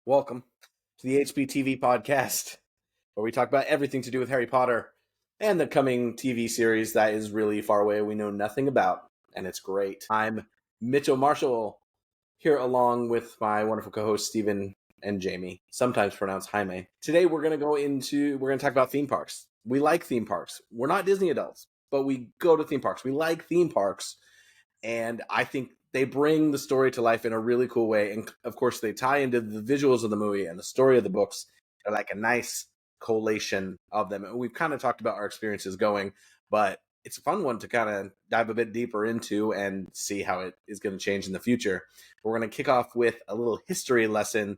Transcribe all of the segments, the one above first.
Welcome to the HPTVPodcast, where we talk about everything to do with Harry Potter and the coming TV series that is really far away, we know nothing about, and it's great. I'm Mitchell Marshall, here along with my wonderful co-hosts Stephen and Jamie, sometimes pronounced Jaime. Today we're going to talk about theme parks. We like theme parks. We're not Disney adults, but we go to theme parks. We like theme parks, and I think they bring the story to life in a really cool way. And of course, they tie into the visuals of the movie and the story of the books. They're like a nice collation of them. And we've kind of talked about our experiences going, but it's a fun one to kind of dive a bit deeper into and see how it is going to change in the future. We're going to kick off with a little history lesson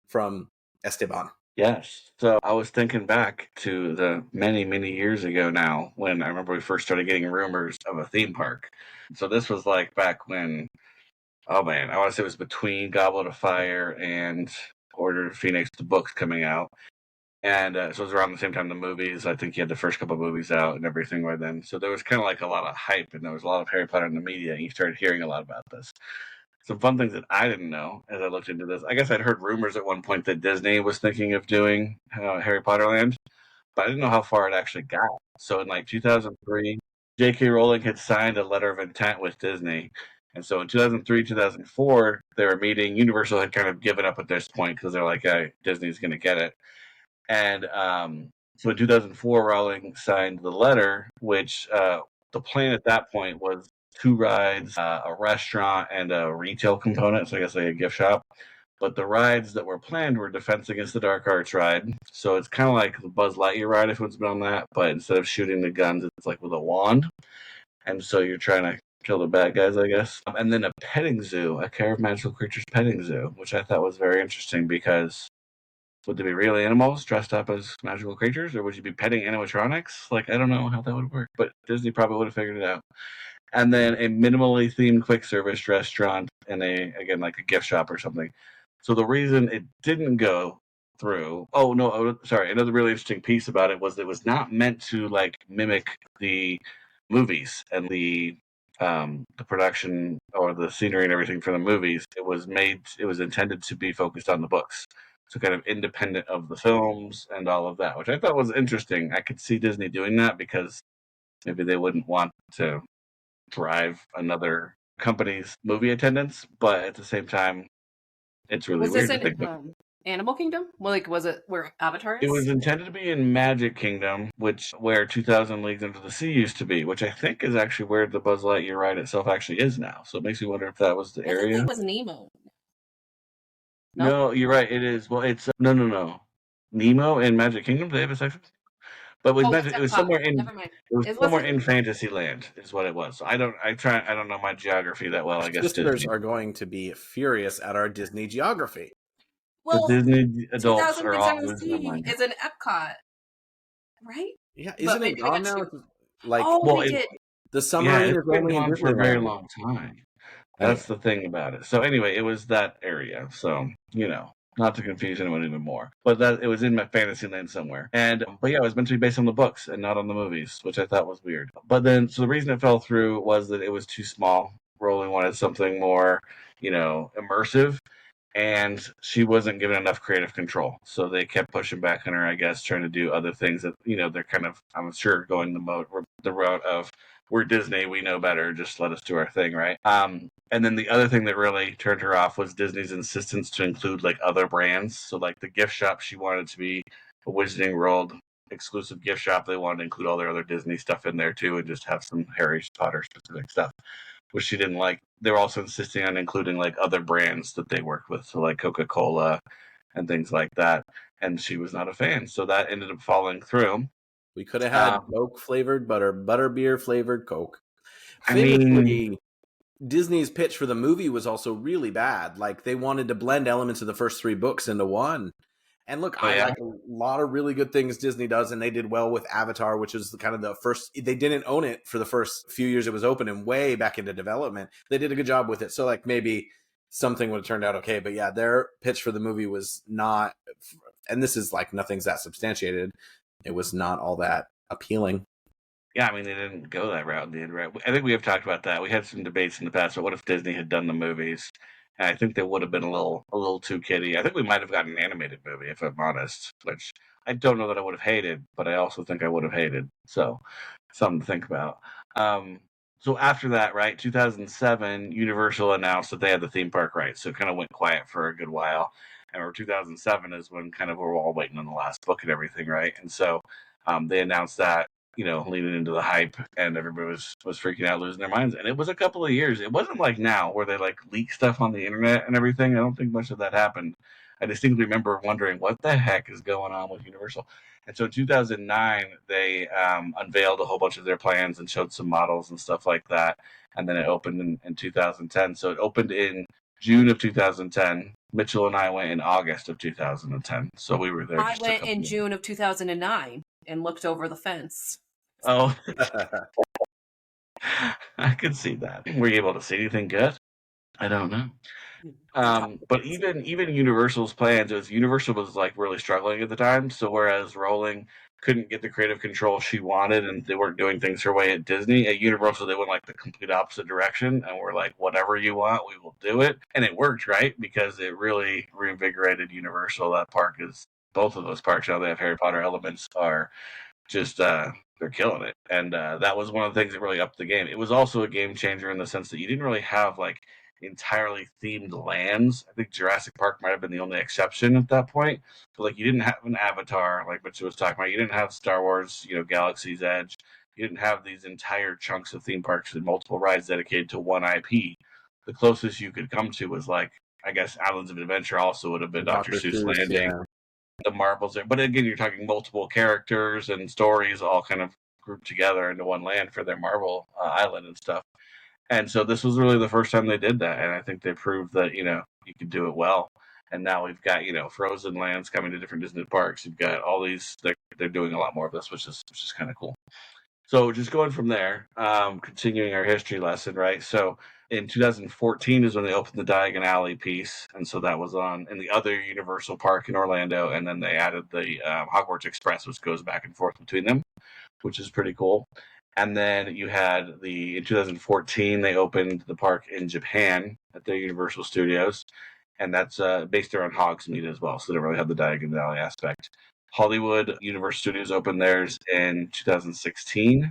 from Esteban. Yes. So I was thinking back to the many, many years ago now when I remember we first started getting rumors of a theme park. So this was like back when, oh man, I want to say it was between Goblet of Fire and Order of Phoenix, the books coming out. And so it was around the same time the movies. I think you had the first couple of movies out and everything by then. So there was kind of like a lot of hype and there was a lot of Harry Potter in the media and you started hearing a lot about this. Some fun things that I didn't know as I looked into this. I guess I'd heard rumors at one point that Disney was thinking of doing Harry Potter Land, but I didn't know how far it actually got. So in like 2003, J.K. Rowling had signed a letter of intent with Disney. And so in 2003, 2004, they were meeting. Universal had kind of given up at this point because they're like, hey, Disney's going to get it. And so in 2004, Rowling signed the letter, which the plan at that point was 2 rides, a restaurant, and a retail component, so I guess like a gift shop. But the rides that were planned were Defense Against the Dark Arts ride. So it's kind of like the Buzz Lightyear ride, if it's been on that, but instead of shooting the guns, it's like with a wand. And so you're trying to kill the bad guys, I guess. And then a petting zoo, a Care of Magical Creatures petting zoo, which I thought was very interesting because would they be real animals dressed up as magical creatures, or would you be petting animatronics? Like, I don't know how that would work, but Disney probably would have figured it out. And then a minimally themed quick service restaurant and again, like a gift shop or something. So the reason it didn't go through, another really interesting piece about it was not meant to like mimic the movies and the production or the scenery and everything for the movies. It was intended to be focused on the books. So kind of independent of the films and all of that, which I thought was interesting. I could see Disney doing that because maybe they wouldn't want to drive another company's movie attendance, but at the same time, it's really weird to think about. Animal Kingdom? Well, like, was it where Avatar is? It was intended to be in Magic Kingdom, where 2,000 Leagues Under the Sea used to be, which I think is actually where the Buzz Lightyear ride itself actually is now. So it makes me wonder if that was the area. It was Nemo. No, you're right. It is. Well, it's no. Nemo in Magic Kingdom. Do they have a section? But with Magic, it was somewhere in. Never mind. It was somewhere in Fantasyland, is what it was. So I don't know my geography that well. I guess listeners are going to be furious at our Disney geography. Well, the Disney adults are all is an Epcot, right? Yeah, isn't it gone now? Like, the summer is only on for a very long time. That's the thing about it. So anyway, it was that area. So not to confuse anyone even more, but it was in my Fantasyland somewhere. But yeah, it was meant to be based on the books and not on the movies, which I thought was weird. But then, so the reason it fell through was that it was too small. Rowling wanted something more, immersive, and she wasn't given enough creative control. So they kept pushing back on her, I guess, trying to do other things that, they're kind of, I'm sure, going the route of, we're Disney, we know better, just let us do our thing, right? And then the other thing that really turned her off was Disney's insistence to include like other brands. So like the gift shop, she wanted to be a Wizarding World exclusive gift shop. They wanted to include all their other Disney stuff in there too and just have some Harry Potter specific stuff, which she didn't like. They were also insisting on including like other brands that they worked with, so like Coca-Cola and things like that. And she was not a fan. So that ended up falling through. We could have had Coke flavored butterbeer flavored Coke. Disney's pitch for the movie was also really bad. Like, they wanted to blend elements of the first 3 books into one. And look, I like a lot of really good things Disney does, and they did well with Avatar, which was kind of the first. They didn't own it for the first few years it was open, and way back into development, they did a good job with it. So like maybe something would have turned out okay. But yeah, their pitch for the movie was not, and this is like nothing's that substantiated. It was not all that appealing. Yeah, I mean, they didn't go that route. I think we have talked about that. We had some debates in the past, but what if Disney had done the movies And I think they would have been a little too kiddie. I think we might have gotten an animated movie, if I'm honest, which I don't know that I would have hated, but I also think I would have hated. So, something to think about. Um, so after that, right, 2007, Universal announced that they had the theme park rights. So it kind of went quiet for a good while. And over 2007 is when kind of we're all waiting on the last book and everything, right? And so they announced that, leaning into the hype, and everybody was freaking out, losing their minds. And it was a couple of years. It wasn't like now where they like leak stuff on the internet and everything. I don't think much of that happened. I distinctly remember wondering what the heck is going on with Universal. And so in 2009, they unveiled a whole bunch of their plans and showed some models and stuff like that. And then it opened in 2010. So it opened in June of 2010. Mitchell and I went in August of 2010. So we were there. I went in June of 2009 and looked over the fence. Oh, I could see that. Were you able to see anything good? I don't know. But even Universal's plans, Universal was like really struggling at the time. So whereas Rowling couldn't get the creative control she wanted, and they weren't doing things her way at Disney, at Universal they went like the complete opposite direction, and we're like, whatever you want, we will do it. And it worked, right? Because it really reinvigorated Universal. That park is both of those parks now they have Harry Potter elements are just they're killing it. And that was one of the things that really upped the game. It was also a game changer in the sense that you didn't really have like entirely themed lands. I think Jurassic Park might have been the only exception at that point. But like you didn't have an Avatar, like Mitch was talking about. You didn't have Star Wars, Galaxy's Edge. You didn't have these entire chunks of theme parks and multiple rides dedicated to one IP. The closest you could come to was like, I guess Islands of Adventure also would have been Dr. Seuss Landing. Yeah. The marbles there. But again, you're talking multiple characters and stories all kind of grouped together into one land for their Marvel island and stuff. And so this was really the first time they did that. And I think they proved that, you could do it well. And now we've got, frozen lands coming to different Disney parks. You've got all these, they're doing a lot more of this, which is kind of cool. So just going from there, continuing our history lesson, right? So in 2014 is when they opened the Diagon Alley piece. And so that was in the other Universal Park in Orlando. And then they added the Hogwarts Express, which goes back and forth between them, which is pretty cool. And then you had in 2014, they opened the park in Japan at their Universal Studios. And that's based around Hogsmeade as well. So they don't really have the Diagon Alley aspect. Hollywood Universal Studios opened theirs in 2016.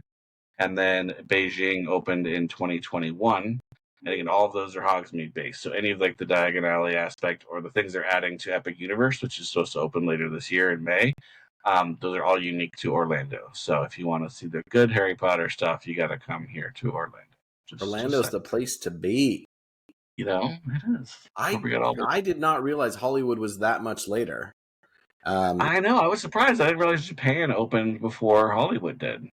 And then Beijing opened in 2021. And again, all of those are Hogsmeade based. So any of like the Diagon Alley aspect or the things they're adding to Epic Universe, which is supposed to open later this year in May, those are all unique to Orlando. So if you want to see the good Harry Potter stuff, you got to come here to Orlando. Orlando's the place to be. It is. I did not realize Hollywood was that much later. I know. I was surprised. I didn't realize Japan opened before Hollywood did.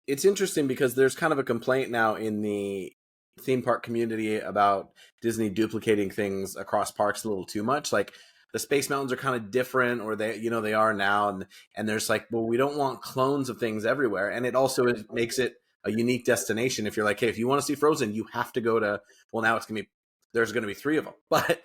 It's interesting because there's kind of a complaint now in the theme park community about Disney duplicating things across parks a little too much. Like the Space Mountains are kind of different, or they are now, and there's like, well, we don't want clones of things everywhere, and it also makes it a unique destination. If you're like, hey, if you want to see Frozen, you have to go to. Well, now there's going to be 3 of them, but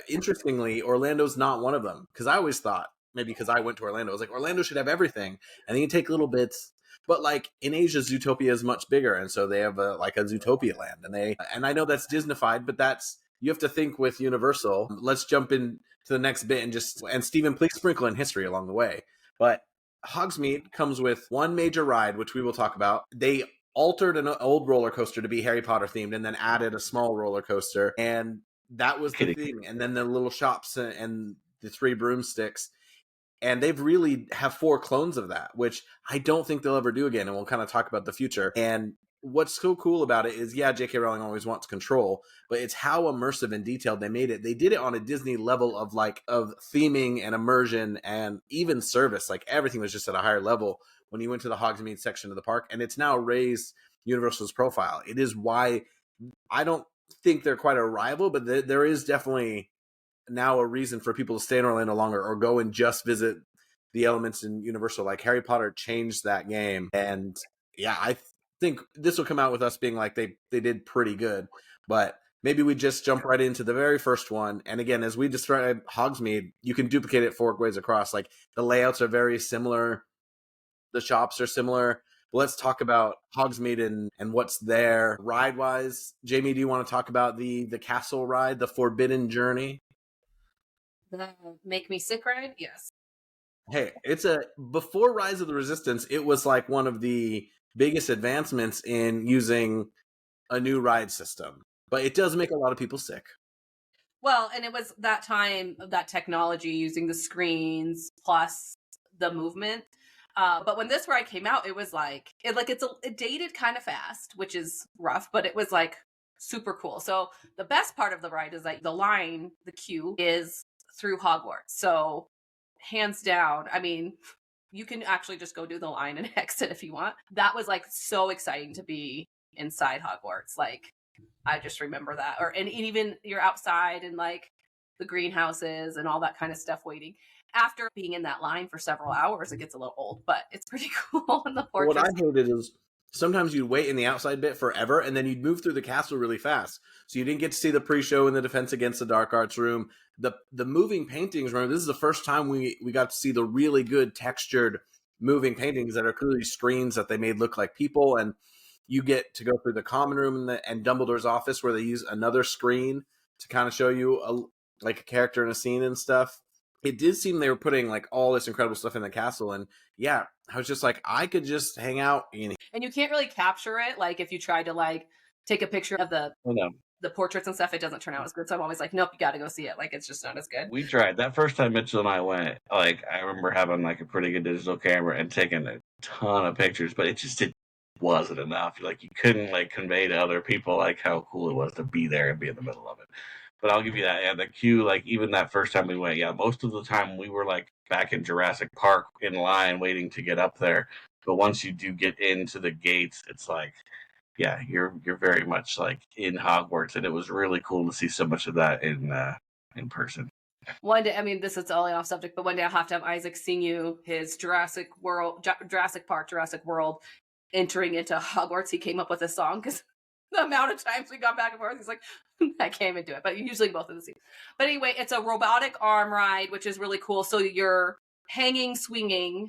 interestingly, Orlando's not one of them, because I always thought, maybe because I went to Orlando, I was like, Orlando should have everything, and then you take little bits. But like in Asia, Zootopia is much bigger, and so they have a Zootopia land, and I know that's Disneyfied, but you have to think with Universal. Let's jump into the next bit and Stephen, please sprinkle in history along the way. But Hogsmeade comes with one major ride, which we will talk about. They altered an old roller coaster to be Harry Potter themed, and then added a small roller coaster, and that was the thing. And then the little shops and the 3 broomsticks. And they've really have 4 clones of that, which I don't think they'll ever do again. And we'll kind of talk about the future. And what's so cool about it is, J.K. Rowling always wants control, but it's how immersive and detailed they made it. They did it on a Disney level of theming and immersion and even service. Like everything was just at a higher level when you went to the Hogsmeade section of the park. And it's now raised Universal's profile. It is why I don't think they're quite a rival, but there is definitely now a reason for people to stay in Orlando longer or go and just visit the elements in Universal. Like Harry Potter changed that game. And I think this will come out with us being like they did pretty good, but maybe we just jump right into the very first one. And again, as we described Hogsmeade, you can duplicate it 4 ways across. Like the layouts are very similar. The shops are similar, let's talk about Hogsmeade and what's there ride wise. Jamie, do you want to talk about the castle ride, the Forbidden Journey? The Make Me Sick ride? Yes. Hey, before Rise of the Resistance, it was like one of the biggest advancements in using a new ride system, but it does make a lot of people sick. Well, and it was that time of that technology using the screens plus the movement. But when this ride came out, it was it dated kind of fast, which is rough, but it was like super cool. So the best part of the ride is like the queue is through Hogwarts. So hands down, I mean, you can actually just go do the line and exit if you want. That was like so exciting to be inside Hogwarts. Like, I just remember that. And even you're outside and like the greenhouses and all that kind of stuff waiting. After being in that line for several hours, it gets a little old, but it's pretty cool in the fortress. What I hated is sometimes you'd wait in the outside bit forever, and then you'd move through the castle really fast. So you didn't get to see the pre-show in the Defense Against the Dark Arts room. The moving paintings, remember, this is the first time we got to see the really good textured moving paintings that are clearly screens that they made look like people. And you get to go through the common room and Dumbledore's office where they use another screen to kind of show you a character in a scene and stuff. It did seem they were putting like all this incredible stuff in the castle, and yeah, I was just like, I could just hang out in. And you can't really capture it. Like if you try to like take a picture of the portraits and stuff, it doesn't turn out as good. So I'm always like, nope, you got to go see it. Like it's just not as good. We tried that first time Mitchell and I went. Like I remember having like a pretty good digital camera and taking a ton of pictures, but it wasn't enough. Like you couldn't like convey to other people like how cool it was to be there and be in the middle of it. But I'll give you that. Yeah, the queue, like even that first time we went, yeah, most of the time we were like back in Jurassic Park in line waiting to get up there. But once you do get into the gates, it's like, yeah, you're very much like in Hogwarts, and it was really cool to see so much of that in person. One day, I mean, this is totally off subject, but one day I'll have to have Isaac sing you his Jurassic Park, Jurassic World entering into Hogwarts. He came up with a song because the amount of times we got back and forth, he's like, I can't even do it, but usually both of the scenes. But anyway, it's a robotic arm ride, which is really cool. So you're hanging, swinging,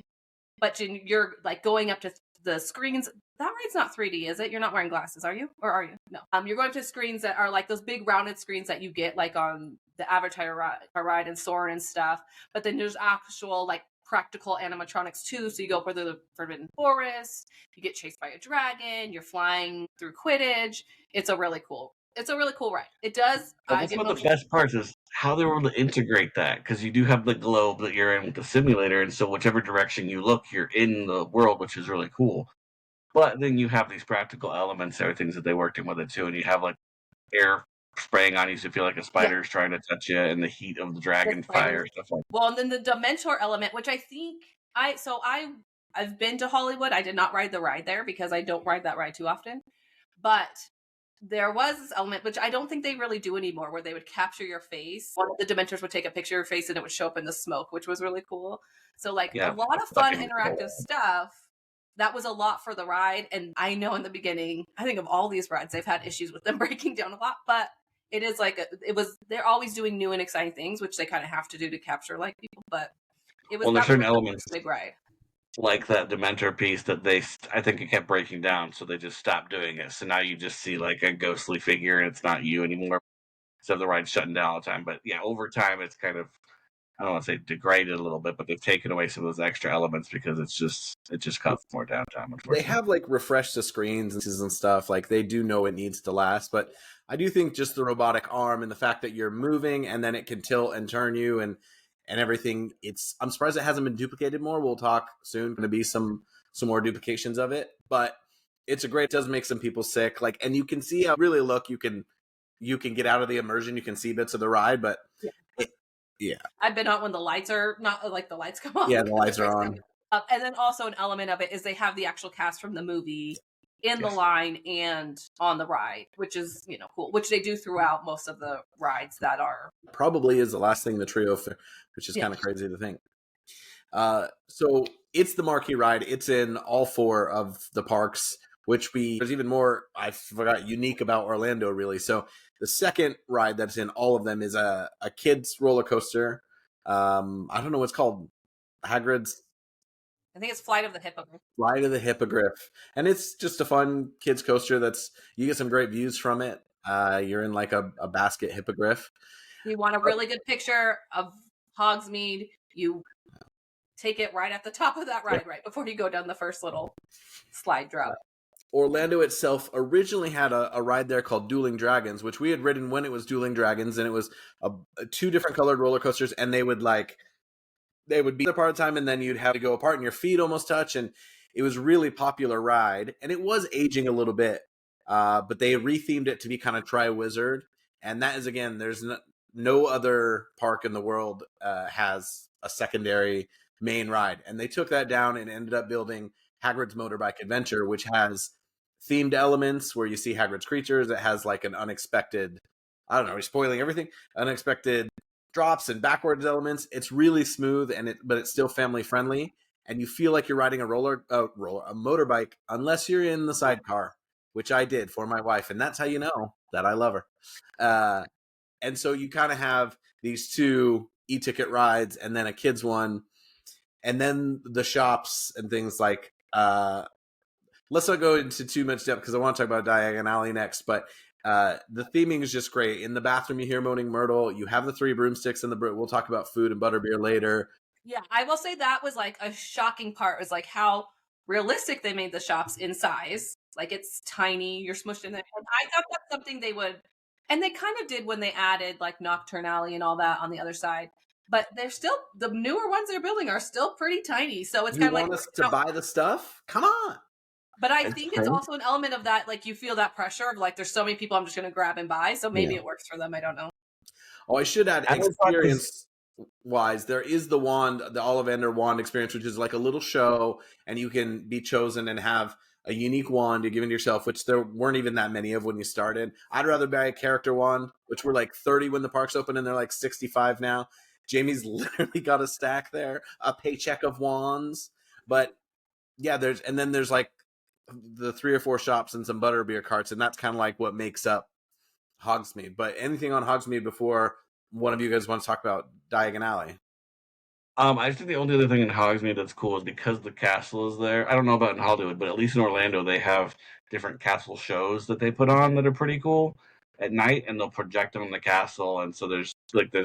but you're like going up to the screens. That ride's not 3D, is it? You're not wearing glasses, are you? Or are you? No. You're going to screens that are like those big rounded screens that you get like on the Avatar ride and Soarin' and stuff. But then there's actual like practical animatronics too. So you go through the Forbidden Forest, you get chased by a dragon, you're flying through Quidditch. It's a really cool ride. It does. That's one of the best parts is how they were able to integrate that, because you do have the globe that you're in with the simulator, and so whichever direction you look, you're in the world, which is really cool. But then you have these practical elements, everything that they worked in with it too, and you have like air spraying on you, so you feel like a spider is trying to touch you, and the heat of the dragon fire stuff like that. Well, and then the Dementor element, which I think I've been to Hollywood. I did not ride the ride there because I don't ride that ride too often, but there was this element, which I don't think they really do anymore, where they would capture your face. One of the Dementors would take a picture of your face and it would show up in the smoke, which was really cool. So like a lot of fun interactive stuff. That was a lot for the ride. And I know in the beginning, I think of all these rides, they've had issues with them breaking down a lot, but it is like, they're always doing new and exciting things, which they kind of have to do to capture like people, but it was there's certain elements, a big ride. Like that Dementor piece that I think it kept breaking down, so they just stopped doing it. So now you just see like a ghostly figure and it's not you anymore. So the ride's shutting down all the time. But yeah, over time it's kind of, I don't want to say degraded a little bit, but they've taken away some of those extra elements because it just causes more downtime, unfortunately. They have like refreshed the screens and stuff. Like they do know it needs to last, but I do think just the robotic arm and the fact that you're moving and then it can tilt and turn you and everything, I'm surprised it hasn't been duplicated more. We'll talk soon. Going to be some more duplications of it, but it does make some people sick. Like, and you can see how really you can get out of the immersion. You can see bits of the ride, but yeah. I've been on when the lights are not like the lights come on. Yeah, the lights are on. And then also an element of it is they have the actual cast from the movie in the line and on the ride, which is, cool, which they do throughout most of the rides that are. Probably is the last thing the trio, which is kind of crazy to think. So it's the marquee ride. It's in all 4 of the parks, there's even more, I forgot, unique about Orlando, really. So the second ride that's in all of them is a kid's roller coaster. I don't know what's called. Hagrid's. I think it's Flight of the Hippogriff. Fly to the Hippogriff. And it's just a fun kids coaster you get some great views from it. You're in like a basket hippogriff. You want a really good picture of Hogsmeade, you take it right at the top of that ride, right before you go down the first little slide drop. Orlando itself originally had a ride there called Dueling Dragons, which we had ridden when it was Dueling Dragons, and it was two different colored roller coasters, and they would be the part of the time, and then you'd have to go apart and your feet almost touch, and it was a really popular ride, and it was aging a little bit, but they rethemed it to be kind of Tri-Wizard, and that is, again, there's no other park in the world has a secondary main ride, and they took that down and ended up building Hagrid's Motorbike Adventure, which has themed elements where you see Hagrid's creatures. It has like an unexpected, I don't know, we're spoiling everything, unexpected drops and backwards elements. It's really smooth, but it's still family friendly, and you feel like you're riding a motorbike, unless you're in the sidecar, which I did for my wife, and that's how you know that I love her. And so you kind of have these two e-ticket rides, and then a kids one, and then the shops and things like. Let's not go into too much depth because I want to talk about Diagon Alley next, but the theming is just great. In the bathroom, you hear Moaning Myrtle. You have the 3 broomsticks in the we'll talk about food and butterbeer later. Yeah, I will say that was like a shocking part, was like how realistic they made the shops in size. Like, it's tiny, you're smushed in there. And I thought that's something they would, and they kind of did when they added like Nocturne Alley and all that on the other side. But they're still, the newer ones they're building are still pretty tiny. So it's kind of like, you want us to buy the stuff? Come on. But I think it's also an element of that, like, you feel that pressure of like, there's so many people I'm just going to grab and buy. So maybe it works for them. I don't know. Oh, I should add, experience-wise, there is the wand, the Ollivander wand experience, which is like a little show, and you can be chosen and have a unique wand you're giving to yourself, which there weren't even that many of when you started. I'd rather buy a character wand, which were like 30 when the park's open, and they're like 65 now. Jamie's literally got a stack there, a paycheck of wands. But yeah, there's like the 3 or 4 shops and some butterbeer carts, and that's kind of like what makes up Hogsmeade. But anything on Hogsmeade before one of you guys want to talk about Diagon Alley? I think the only other thing in Hogsmeade that's cool is because the castle is there. I don't know about in Hollywood, but at least in Orlando, they have different castle shows that they put on that are pretty cool at night, and they'll project them in the castle. And so there's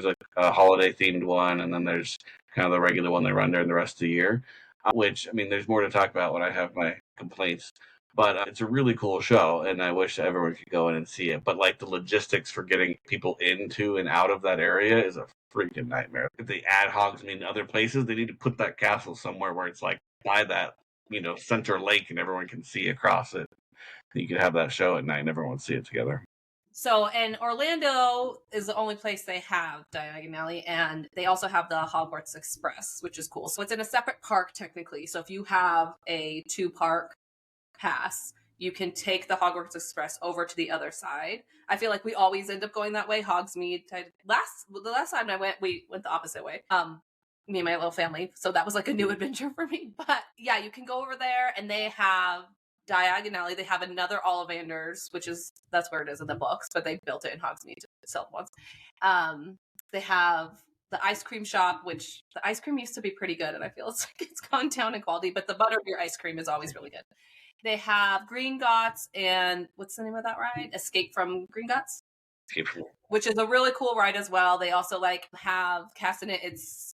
a holiday themed one, and then there's kind of the regular one they run during the rest of the year. Which, I mean, there's more to talk about when I have my complaints. But it's a really cool show, and I wish everyone could go in and see it. But like the logistics for getting people into and out of that area is a freaking nightmare. If they add Hogsmeade in other places, they need to put that castle somewhere where it's like by that, center lake, and everyone can see across it. You could have that show at night, and everyone would see it together. So, and Orlando is the only place they have Diagon Alley, and they also have the Hogwarts Express, which is cool. So it's in a separate park, technically. So if you have a 2-park pass, you can take the Hogwarts Express over to the other side. I feel like we always end up going that way. Hogsmeade, the last time I went, we went the opposite way. Me and my little family. So that was like a new adventure for me. But yeah, you can go over there, and they have Diagon Alley. They have another Ollivander's, that's where it is in the books, but they built it in Hogsmeade to sell it once. They have the ice cream shop, which the ice cream used to be pretty good, and I feel it's gone down in quality, but the butterbeer ice cream is always really good. They have Gringotts, and what's the name of that ride? Escape from Gringotts? Which is a really cool ride as well. They also have cast in it. It's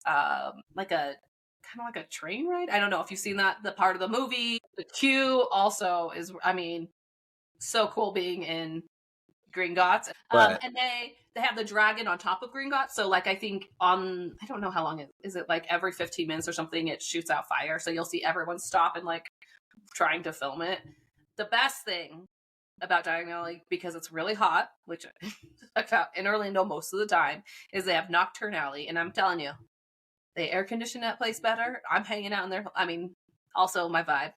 like a kind of like a train ride. I don't know if you've seen the part of the movie. The queue also is, so cool being in Gringotts. And they have the dragon on top of Gringotts. So I think I don't know how long is it, like every 15 minutes or something, it shoots out fire. So you'll see everyone stop and trying to film it. The best thing about Diagon Alley, because it's really hot, which I found in Orlando most of the time, is they have Nocturne Alley. And I'm telling you, they air condition that place better. I'm hanging out in there. Also my vibe.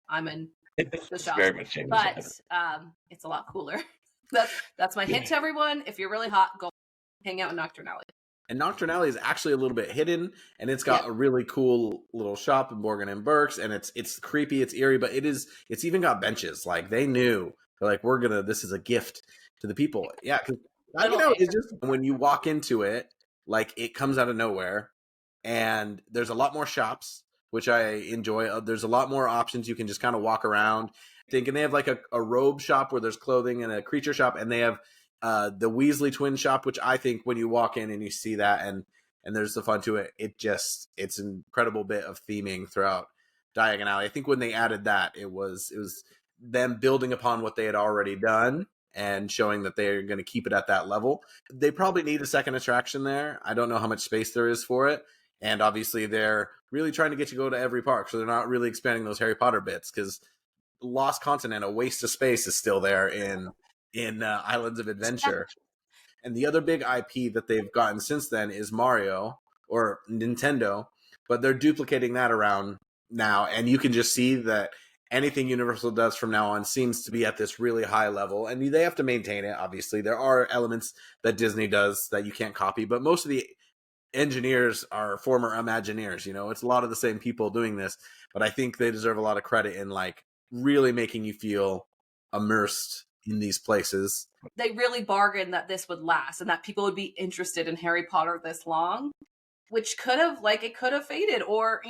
I'm in the shop, but it's a lot cooler. That's my hint to everyone. If you're really hot, go hang out in Nocturne Alley. And Nocturne Alley is actually a little bit hidden, and it's got a really cool little shop in Morgan and Burke's, and it's creepy, it's eerie, but it's even got benches. They knew, they're this is a gift to the people. Yeah, because it's just when you walk into it, it comes out of nowhere. And there's a lot more shops. which I enjoy. There's a lot more options. You can just kind of walk around. And they have like a robe shop where there's clothing, and a creature shop, and they have the Weasley twin shop, which I think when you walk in and you see that and there's the fun to it, it's an incredible bit of theming throughout Diagon Alley. I think when they added that, it was them building upon what they had already done and showing that they're going to keep it at that level. They probably need a second attraction there. I don't know how much space there is for it. And obviously they're really trying to get you to go to every park. So they're not really expanding those Harry Potter bits, because Lost Continent, a waste of space, is still there in Islands of Adventure. And the other big IP that they've gotten since then is Mario or Nintendo, but they're duplicating that around now. And you can just see that anything Universal does from now on seems to be at this really high level, and they have to maintain it. Obviously, there are elements that Disney does that you can't copy, but most of the engineers are former Imagineers. It's a lot of the same people doing this, but I think they deserve a lot of credit in like really making you feel immersed in these places. They really bargained that this would last and that people would be interested in Harry Potter this long, which could have faded, or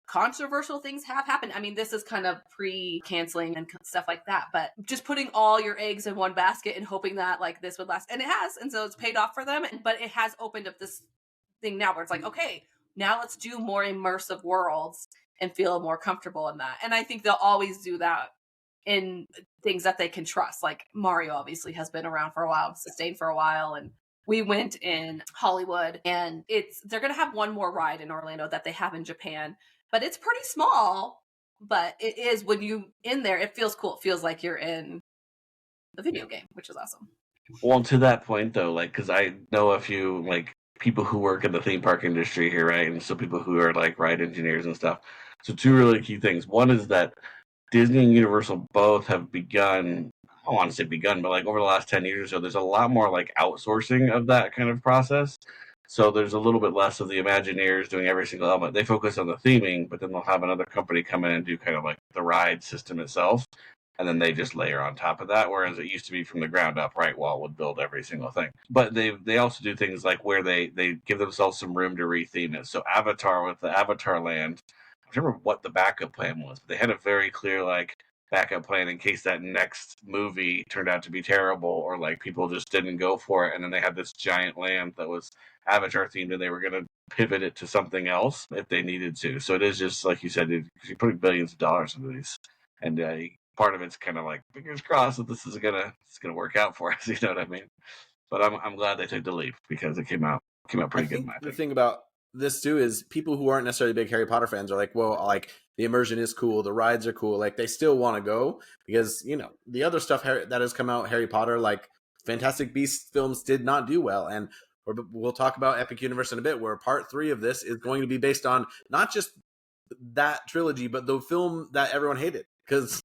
controversial things have happened. I mean, this is kind of pre-canceling and stuff like that, but just putting all your eggs in one basket and hoping that like this would last, and it has, and so it's paid off for them. But it has opened up this thing now where it's like, okay, now let's do more immersive worlds and feel more comfortable in that. And I think they'll always do that in things that they can trust. Like Mario obviously has been around for a while, sustained for a while, and we went in Hollywood, and they're going to have one more ride in Orlando that they have in Japan. But it's pretty small, but it is, when you in there, it feels cool. It feels like you're in the video game, which is awesome. Well, to that point though, like, because I know a few like people who work in the theme park industry here, right? And so people who are like ride engineers and stuff. So two really key things. One is that Disney and Universal both have begun, I don't want to say begun, but like over the last 10 years or so, there's a lot more like outsourcing of that kind of process. So there's a little bit less of the Imagineers doing every single element. They focus on the theming, but then they'll have another company come in and do kind of like the ride system itself. And then they just layer on top of that, whereas it used to be from the ground up, right? Walt would build every single thing. But they also do things like where they give themselves some room to retheme it. So Avatar, with the Avatar Land, I don't remember what the backup plan was, but they had a very clear like backup plan in case that next movie turned out to be terrible, or like people just didn't go for it. And then they had this giant land that was Avatar themed, and they were going to pivot it to something else if they needed to. So it is just like you said, you're putting billions of dollars into these, and part of it's kind of like fingers crossed that this is gonna work out for us. You know what I mean? But I'm glad they took the leap, because it came out pretty good. The thing about this too is people who aren't necessarily big Harry Potter fans are like, well, like the immersion is cool, the rides are cool, like they still want to go, because the other stuff that has come out Harry Potter, like Fantastic Beasts films, did not do well. And we'll talk about Epic Universe in a bit, where part 3 of this is going to be based on not just that trilogy, but the film that everyone hated, because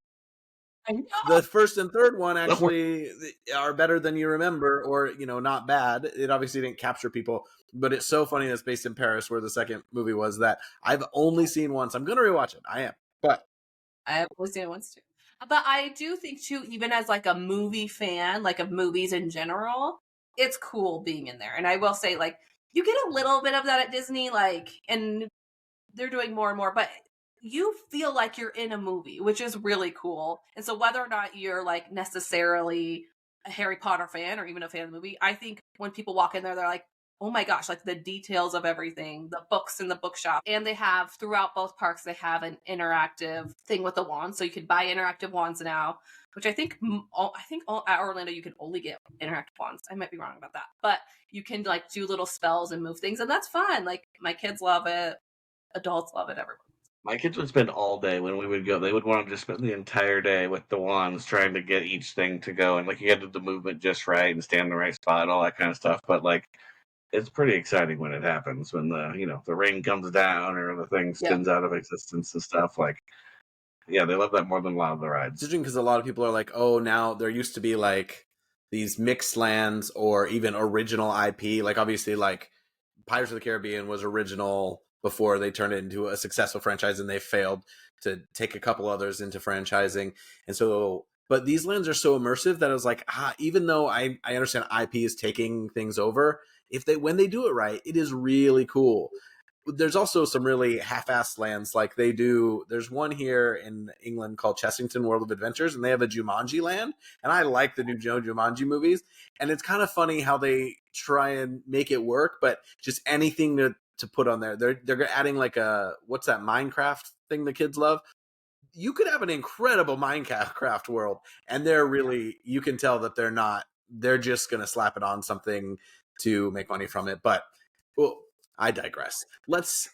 the first and third one actually are better than you remember, or not bad. It obviously didn't capture people, but it's so funny that it's based in Paris, where the second movie was, that I've only seen once. I'm gonna rewatch it. I am, but I have only seen it once too. But I do think too, even as like a movie fan, like of movies in general, it's cool being in there. And I will say, like, you get a little bit of that at Disney, like, and they're doing more and more, but you feel like you're in a movie, which is really cool. And so whether or not you're like necessarily a Harry Potter fan or even a fan of the movie, I think when people walk in there, they're like, oh my gosh, like the details of everything, the books in the bookshop. And they have, throughout both parks, they have an interactive thing with the wands. So you can buy interactive wands now, which I think at Orlando you can only get interactive wands. I might be wrong about that. But you can like do little spells and move things, and that's fun. Like my kids love it. Adults love it. Everyone. My kids would spend all day when we would go. They would want to just spend the entire day with the wands trying to get each thing to go. And like you had to do the movement just right and stand in the right spot and all that kind of stuff. But like, it's pretty exciting when it happens, when the ring comes down or the thing spins out of existence and stuff. Like, yeah, they love that more than a lot of the rides. It's interesting because a lot of people are like, oh, now there used to be like these mixed lands or even original IP. Like obviously like Pirates of the Caribbean was original before they turned it into a successful franchise, and they failed to take a couple others into franchising. And so, but these lands are so immersive that I was like, even though I understand IP is taking things over, when they do it right, it is really cool. there's also some really half-assed lands. Like there's one here in England called Chessington World of Adventures, and they have a Jumanji land. And I like the new Jumanji movies. And it's kind of funny how they try and make it work, but just anything to put on there. They're adding like what's that Minecraft thing the kids love? You could have an incredible Minecraft world, and you can tell that they're just going to slap it on something to make money from it. But well, I digress. Let's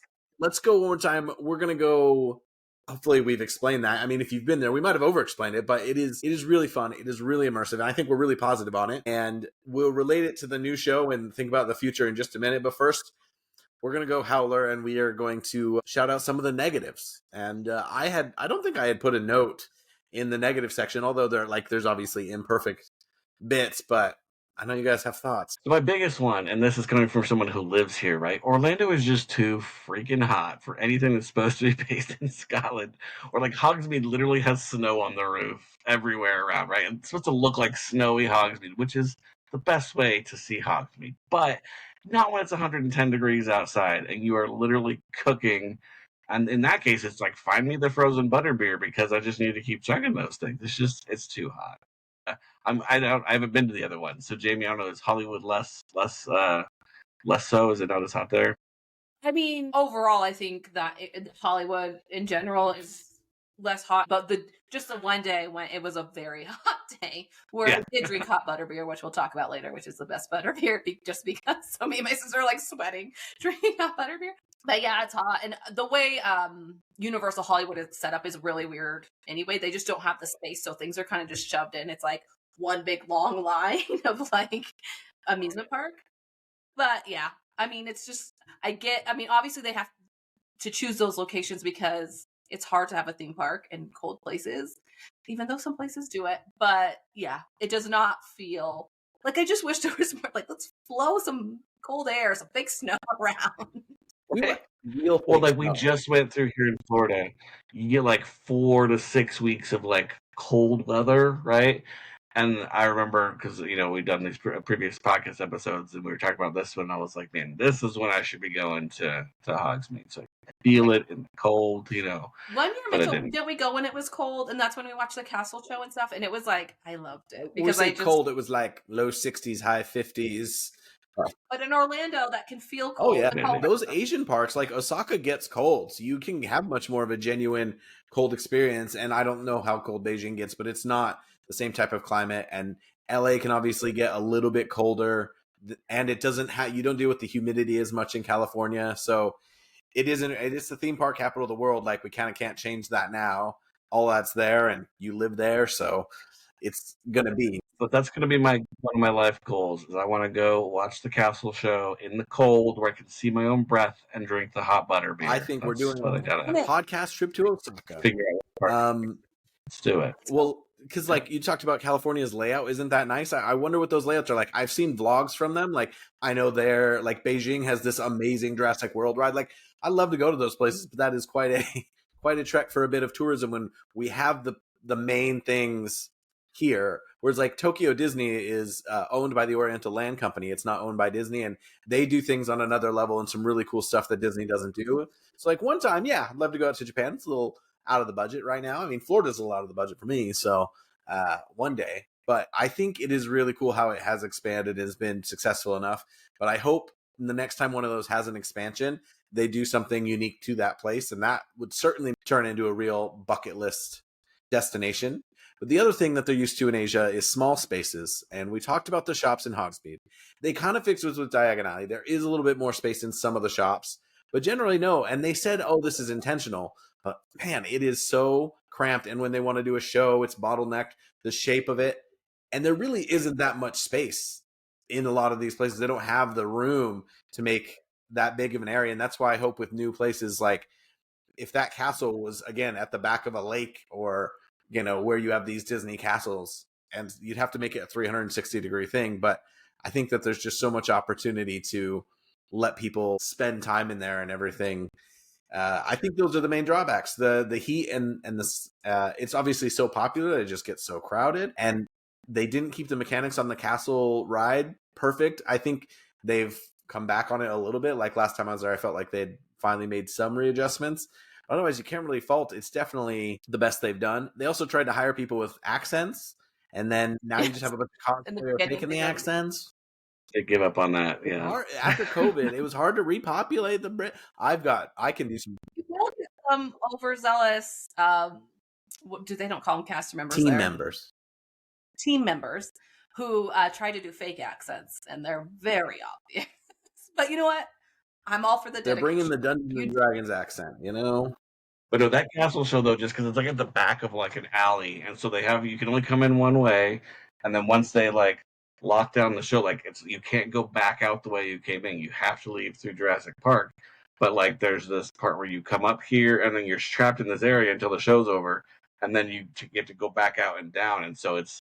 go one more time. We're going to go. Hopefully we've explained that. I mean, if you've been there, we might have over-explained it, but it is really fun. It is really immersive, and I think we're really positive on it. And we'll relate it to the new show and think about the future in just a minute. But first, we're going to go Howler, and we are going to shout out some of the negatives. And I don't think I had put a note in the negative section, although there's obviously imperfect bits, but I know you guys have thoughts. So my biggest one, and this is coming from someone who lives here, right? Orlando is just too freaking hot for anything that's supposed to be based in Scotland. Or like Hogsmeade literally has snow on the roof everywhere around, right? And it's supposed to look like snowy Hogsmeade, which is the best way to see Hogsmeade. But not when it's 110 degrees outside and you are literally cooking. And in that case, it's like, find me the frozen butterbeer because I just need to keep chugging those things. It's too hot. I haven't been to the other one. So Jamie, I don't know, is Hollywood less so? Is it not as hot there? I mean, overall, I think that Hollywood in general is less hot, but just the one day when it was a very hot day where we did drink hot butterbeer, which we'll talk about later, which is the best butterbeer, just because so me and my sister are like sweating drinking hot butterbeer. But yeah, it's hot. And the way Universal Hollywood is set up is really weird anyway. They just don't have the space, so things are kind of just shoved in. It's like one big long line of like amusement park. But yeah, I mean, it's just, obviously they have to choose those locations because it's hard to have a theme park in cold places, even though some places do it. But yeah, it does not feel like, I just wish there was more, like, let's flow some cold air, some fake snow around. Okay. We just went through here in Florida. You get like 4 to 6 weeks of like cold weather, right? And I remember because we've done these previous podcast episodes, and we were talking about this one. I was like, man, this is when I should be going to Hogsmeade, so I can feel it in the cold. 1 year, Mitchell, didn't we go when it was cold, and that's when we watched the castle show and stuff, and it was like, I loved it because cold. It was like low 60s, high 50s. But in Orlando, that can feel cold. Oh yeah, those Asian parks like Osaka gets cold, so you can have much more of a genuine cold experience. And I don't know how cold Beijing gets, but it's not the same type of climate. And LA can obviously get a little bit colder, and it doesn't you don't deal with the humidity as much in California. So it's the theme park capital of the world. Like, we kind of can't change that now. All that's there, and you live there, so it's gonna be. But that's gonna be one of my life goals. Is I want to go watch the castle show in the cold, where I can see my own breath and drink the hot butterbeer. I think we're doing a podcast trip to Osaka. Figure out. Let's do it. Well, because like you talked about California's layout, isn't that nice? I wonder what those layouts are like. I've seen vlogs from them. Like, I know Beijing has this amazing Jurassic World ride. Like, I'd love to go to those places, but that is quite a trek for a bit of tourism when we have the main things here. Whereas like Tokyo Disney is owned by the Oriental Land Company. It's not owned by Disney, and they do things on another level and some really cool stuff that Disney doesn't do. So like one time, yeah, I'd love to go out to Japan. It's a little out of the budget right now. I mean, Florida's a little out of the budget for me. So one day, but I think it is really cool how it has expanded. It has been successful enough, but I hope the next time one of those has an expansion, they do something unique to that place. And that would certainly turn into a real bucket list destination. But the other thing that they're used to in Asia is small spaces. And we talked about the shops in Hogsmeade. They kind of fixed it with Diagon Alley. There is a little bit more space in some of the shops, but generally no. And they said, oh, this is intentional. But man, it is so cramped. And when they want to do a show, it's bottlenecked, the shape of it. And there really isn't that much space in a lot of these places. They don't have the room to make that big of an area. And that's why I hope with new places, like if that castle was, again, at the back of a lake or where you have these Disney castles, and you'd have to make it a 360-degree thing. But I think that there's just so much opportunity to let people spend time in there and everything. I think those are the main drawbacks. The heat and this. It's obviously so popular that it just gets so crowded. And they didn't keep the mechanics on the castle ride perfect. I think they've come back on it a little bit. Like last time I was there, I felt like they'd finally made some readjustments. Otherwise, you can't really fault. It's definitely the best they've done. They also tried to hire people with accents, and then now you just have a bunch of In the cosplay beginning, making the accents. They give up on that. Yeah. After COVID, it was hard to repopulate the Brit. I can do some You will get some overzealous, they don't call them cast members team there. members. Team members who try to do fake accents, and they're very obvious. But you know what? I'm all for the They're bringing dedication. the Dungeons and Dragons accent, you know? But no, that castle show though, just because it's like at the back of like an alley, and so you can only come in one way, and then once they like lock down the show, like you can't go back out the way you came in. You have to leave through Jurassic Park. But like there's this part where you come up here, and then you're trapped in this area until the show's over, and then you get to go back out and down, and so it's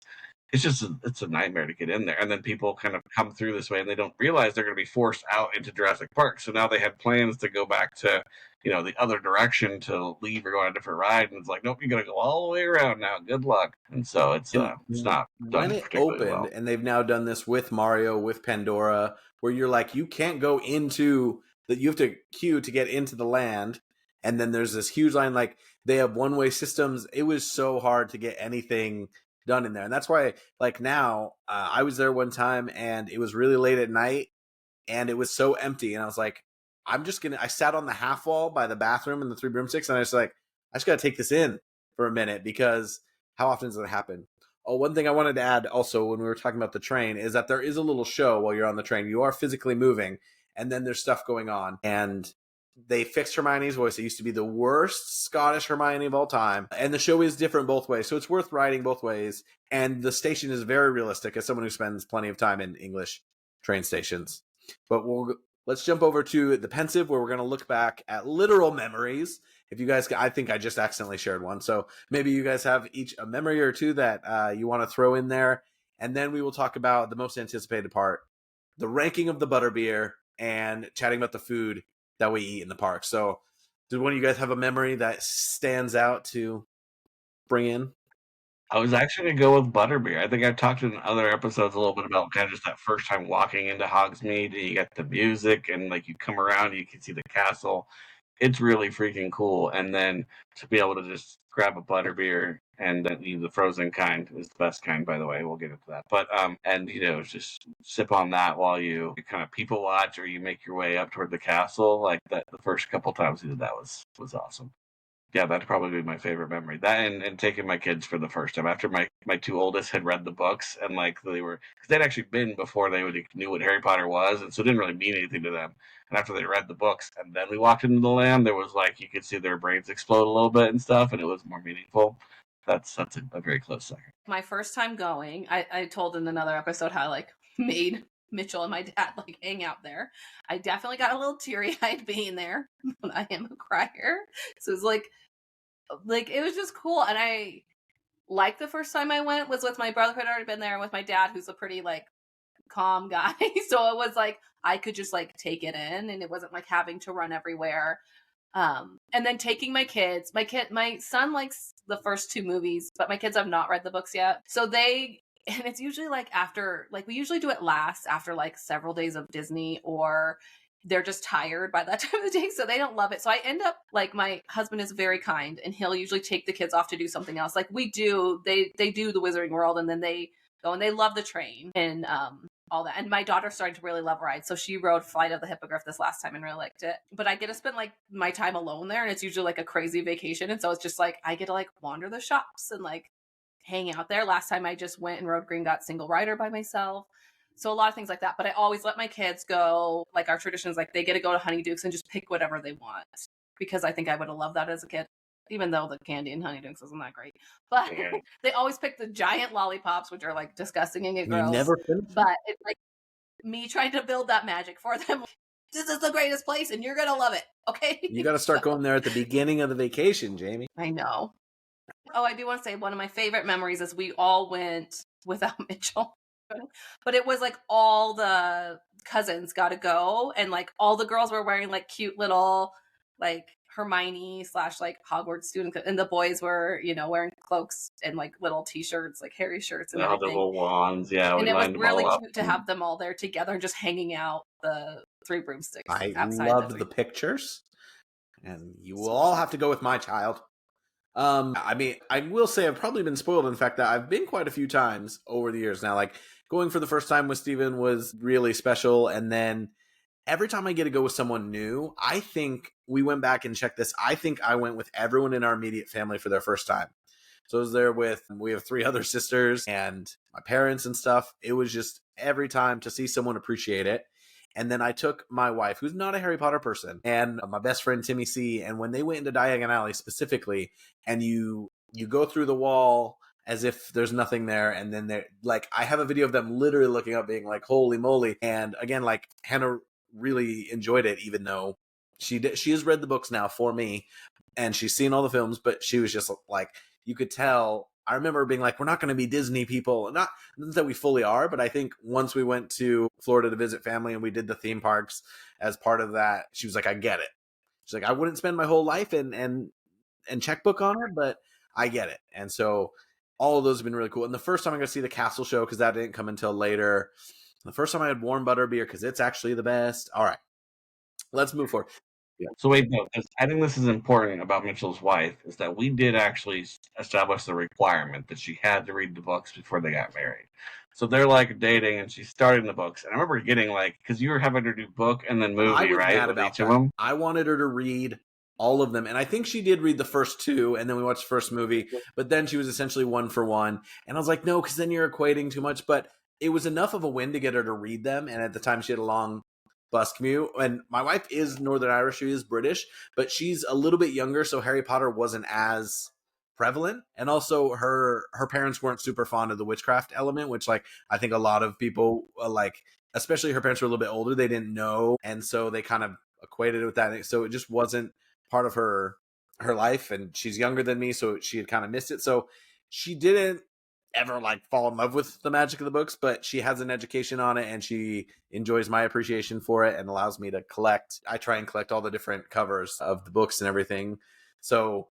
a nightmare to get in there. And then people kind of come through this way, and they don't realize they're going to be forced out into Jurassic Park. So now they had plans to go back to, the other direction to leave or go on a different ride. And it's like, nope, you're going to go all the way around now. Good luck. And so it's not done when it particularly opened, well. and they've now done this with Mario, with Pandora, where you're like, you can't go into that. You have to queue to get into the land. And then there's this huge line, like they have one-way systems. It was so hard to get anything done in there. And that's why, like now, I was there one time and it was really late at night and it was so empty. And I was like, I sat on the half wall by the bathroom and the 3 broomsticks. And I just got to take this in for a minute, because how often does it happen? Oh, one thing I wanted to add also when we were talking about the train is that there is a little show while you're on the train. You are physically moving, and then there's stuff going on. And they fixed Hermione's voice. It used to be the worst Scottish Hermione of all time. And the show is different both ways. So it's worth riding both ways. And the station is very realistic as someone who spends plenty of time in English train stations. But let's jump over to the Pensive, where we're going to look back at literal memories. If you guys, I think I just accidentally shared one. So maybe you guys have each a memory or two that you want to throw in there. And then we will talk about the most anticipated part, the ranking of the butterbeer, and chatting about the food that we eat in the park. So did one of you guys have a memory that stands out to bring in? I was actually going to go with butterbeer. I think I've talked in other episodes a little bit about kind of just that first time walking into Hogsmeade, and you get the music, and like you come around, you can see the castle. It's really freaking cool. And then to be able to just grab a butterbeer, and the frozen kind is the best kind, by the way. We'll get into that. But and just sip on that while you kind of people watch, or you make your way up toward the castle. Like that, the first couple times we did that was awesome. Yeah, that'd probably be my favorite memory. That and taking my kids for the first time after my 2 oldest had read the books, and like because they'd actually been before they knew what Harry Potter was, and so it didn't really mean anything to them. And after they read the books, and then we walked into the land, there was like you could see their brains explode a little bit and stuff, and it was more meaningful. That's a very close second. My first time going, I told in another episode how I like made Mitchell and my dad like hang out there. I definitely got a little teary-eyed being there, but I am a crier. So it was like it was just cool. And I like the first time I went was with my brother who had already been there, and with my dad, who's a pretty like calm guy. So it was like I could just like take it in, and it wasn't like having to run everywhere. And then taking my kids, my son likes the first 2 movies, but my kids have not read the books yet. So and it's usually like after, like we usually do it last after like several days of Disney, or they're just tired by that time of the day. So they don't love it. So I end up like, my husband is very kind, and he'll usually take the kids off to do something else. Like we do, they do the Wizarding World, and then they go and they love the train and, all that. And my daughter's starting to really love rides. So she rode Flight of the Hippogriff this last time and really liked it. But I get to spend like my time alone there, and it's usually like a crazy vacation. And so it's just like, I get to like wander the shops and like hang out there. Last time I just went and rode Green Dot single rider by myself. So a lot of things like that. But I always let my kids go. Like our tradition is like they get to go to Honeydukes and just pick whatever they want, because I think I would have loved that as a kid, even though the candy in Honeydukes isn't that great. But they always pick the giant lollipops, which are like disgusting and get gross. You never finished. But it's like me trying to build that magic for them. This is the greatest place, and you're gonna love it. Okay. You got to start going there at the beginning of the vacation, Jamie. I know. Oh, I do want to say one of my favorite memories is we all went without Mitchell. But it was like all the cousins got to go, and like all the girls were wearing like cute little like Hermione / like Hogwarts student, and the boys were wearing cloaks and like little t-shirts, like Harry shirts and everything. The little wands, yeah. And it was really cute to have them all there together and just hanging out the 3 broomsticks. I loved the pictures. and you will all have to go with my child. I mean, I will say I've probably been spoiled in the fact that I've been quite a few times over the years now. Like going for the first time with Steven was really special, and then every time I get to go with someone new, I think we went back and checked this. I think I went with everyone in our immediate family for their first time. So I was there with, we have 3 other sisters and my parents and stuff. It was just every time to see someone appreciate it. And then I took my wife, who's not a Harry Potter person, and my best friend Timmy C. And when they went into Diagon Alley specifically, and you go through the wall as if there's nothing there, and then they're like, I have a video of them literally looking up, being like, "Holy moly!" And again, like Hannah really enjoyed it, even though she has read the books now for me, and she's seen all the films, but she was just like, you could tell. I remember being like, we're not going to be Disney people. Not that we fully are, but I think once we went to Florida to visit family and we did the theme parks as part of that, she was like, I get it. She's like, I wouldn't spend my whole life and checkbook on it, but I get it. And so all of those have been really cool. And the first time I got to see the Castle Show, because that didn't come until later. The first time I had warm butterbeer, because it's actually the best. All right, let's move forward. Yeah. So wait, no, I think this is important about Mitchell's wife, is that we did actually establish the requirement that she had to read the books before they got married. So they're like dating, and she's starting the books. And I remember getting like, because you were having her do book and then movie, I was right? mad With about each that. of them. I wanted her to read all of them, and I think she did read the first 2, and then we watched the first movie. But then she was essentially 1 for 1, and I was like, no, because then you're equating too much. But it was enough of a win to get her to read them, and at the time she had a long bus commute. And my wife is Northern Irish, she is British, but she's a little bit younger, so Harry Potter wasn't as prevalent. And also her parents weren't super fond of the witchcraft element, which like I think a lot of people like, especially her parents were a little bit older, they didn't know, and so they kind of equated it with that. So it just wasn't part of her life, and she's younger than me, so she had kind of missed it. So she didn't ever like fall in love with the magic of the books, but she has an education on it, and she enjoys my appreciation for it and allows me to collect. I try and collect all the different covers of the books and everything. So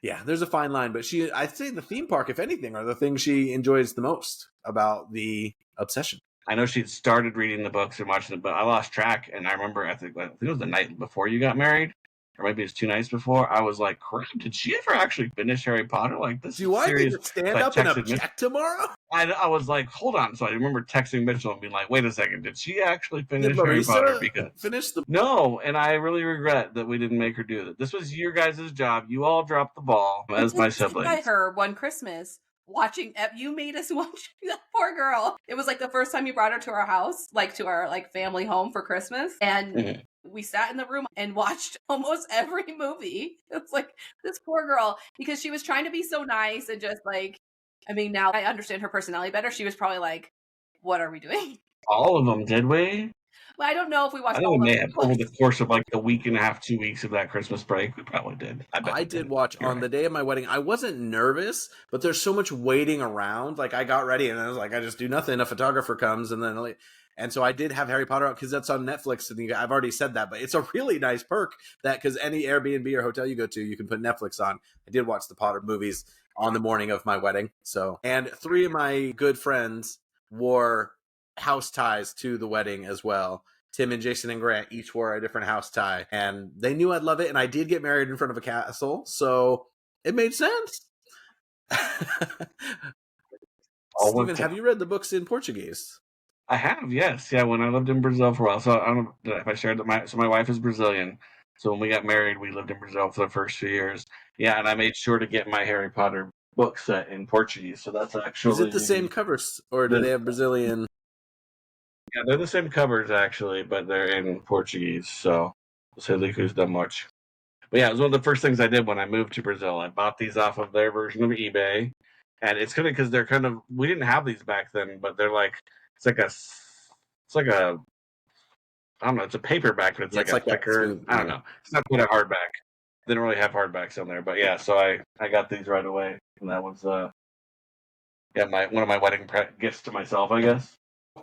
yeah, there's a fine line, but I'd say the theme park, if anything, are the things she enjoys the most about the obsession. I know she'd started reading the books and watching them, but I lost track. And I remember, I think it was the night before you got married, or maybe it's 2 nights before. I was like, crap, did she ever actually finish Harry Potter? Like, this Do is I serious. need to stand up and object tomorrow? I was like, hold on. So I remember texting Mitchell and being like, wait a second, did she actually finish Harry Potter? Because no, and I really regret that we didn't make her do that. This was your guys' job. You all dropped the ball as my siblings. I her one Christmas watching. You made us watch that poor girl. It was like the first time you brought her to our house, like to our like family home for Christmas, and we sat in the room and watched almost every movie. It's like this poor girl, because she was trying to be so nice and just like, I mean, now I understand her personality better. She was probably like, what are we doing? All of them, did we? Well, I don't know if we watched I all think of we may them. have over the course of like a week and a half, 2 weeks of that Christmas break. We probably did. I did watch on the day of my wedding. I wasn't nervous, but there's so much waiting around. Like I got ready and I was like, I just do nothing. A photographer comes and then and so I did have Harry Potter out because that's on Netflix. And I've already said that, but it's a really nice perk that because any Airbnb or hotel you go to, you can put Netflix on. I did watch the Potter movies on the morning of my wedding. So, and 3 of my good friends wore house ties to the wedding as well. Tim and Jason and Grant each wore a different house tie, and they knew I'd love it. And I did get married in front of a castle, so it made sense. Steven, have you read the books in Portuguese? I have, yes. Yeah, when I lived in Brazil for a while. So I don't know if I shared that. So my wife is Brazilian. So when we got married, we lived in Brazil for the first few years. Yeah, and I made sure to get my Harry Potter book set in Portuguese. So that's actually... Is it the same covers, or do they have Brazilian... Yeah, they're the same covers, actually, but they're in Portuguese, so sei lá custa much. But yeah, it was one of the first things I did when I moved to Brazil. I bought these off of their version of eBay, and it's kind of because they're kind of... We didn't have these back then, but they're like... It's like a... I don't know, it's a paperback, but it's like a thicker... I don't know. It's not quite a hardback. They don't really have hardbacks on there, but yeah, so I got these right away, and that was... one of my wedding gifts to myself, I guess.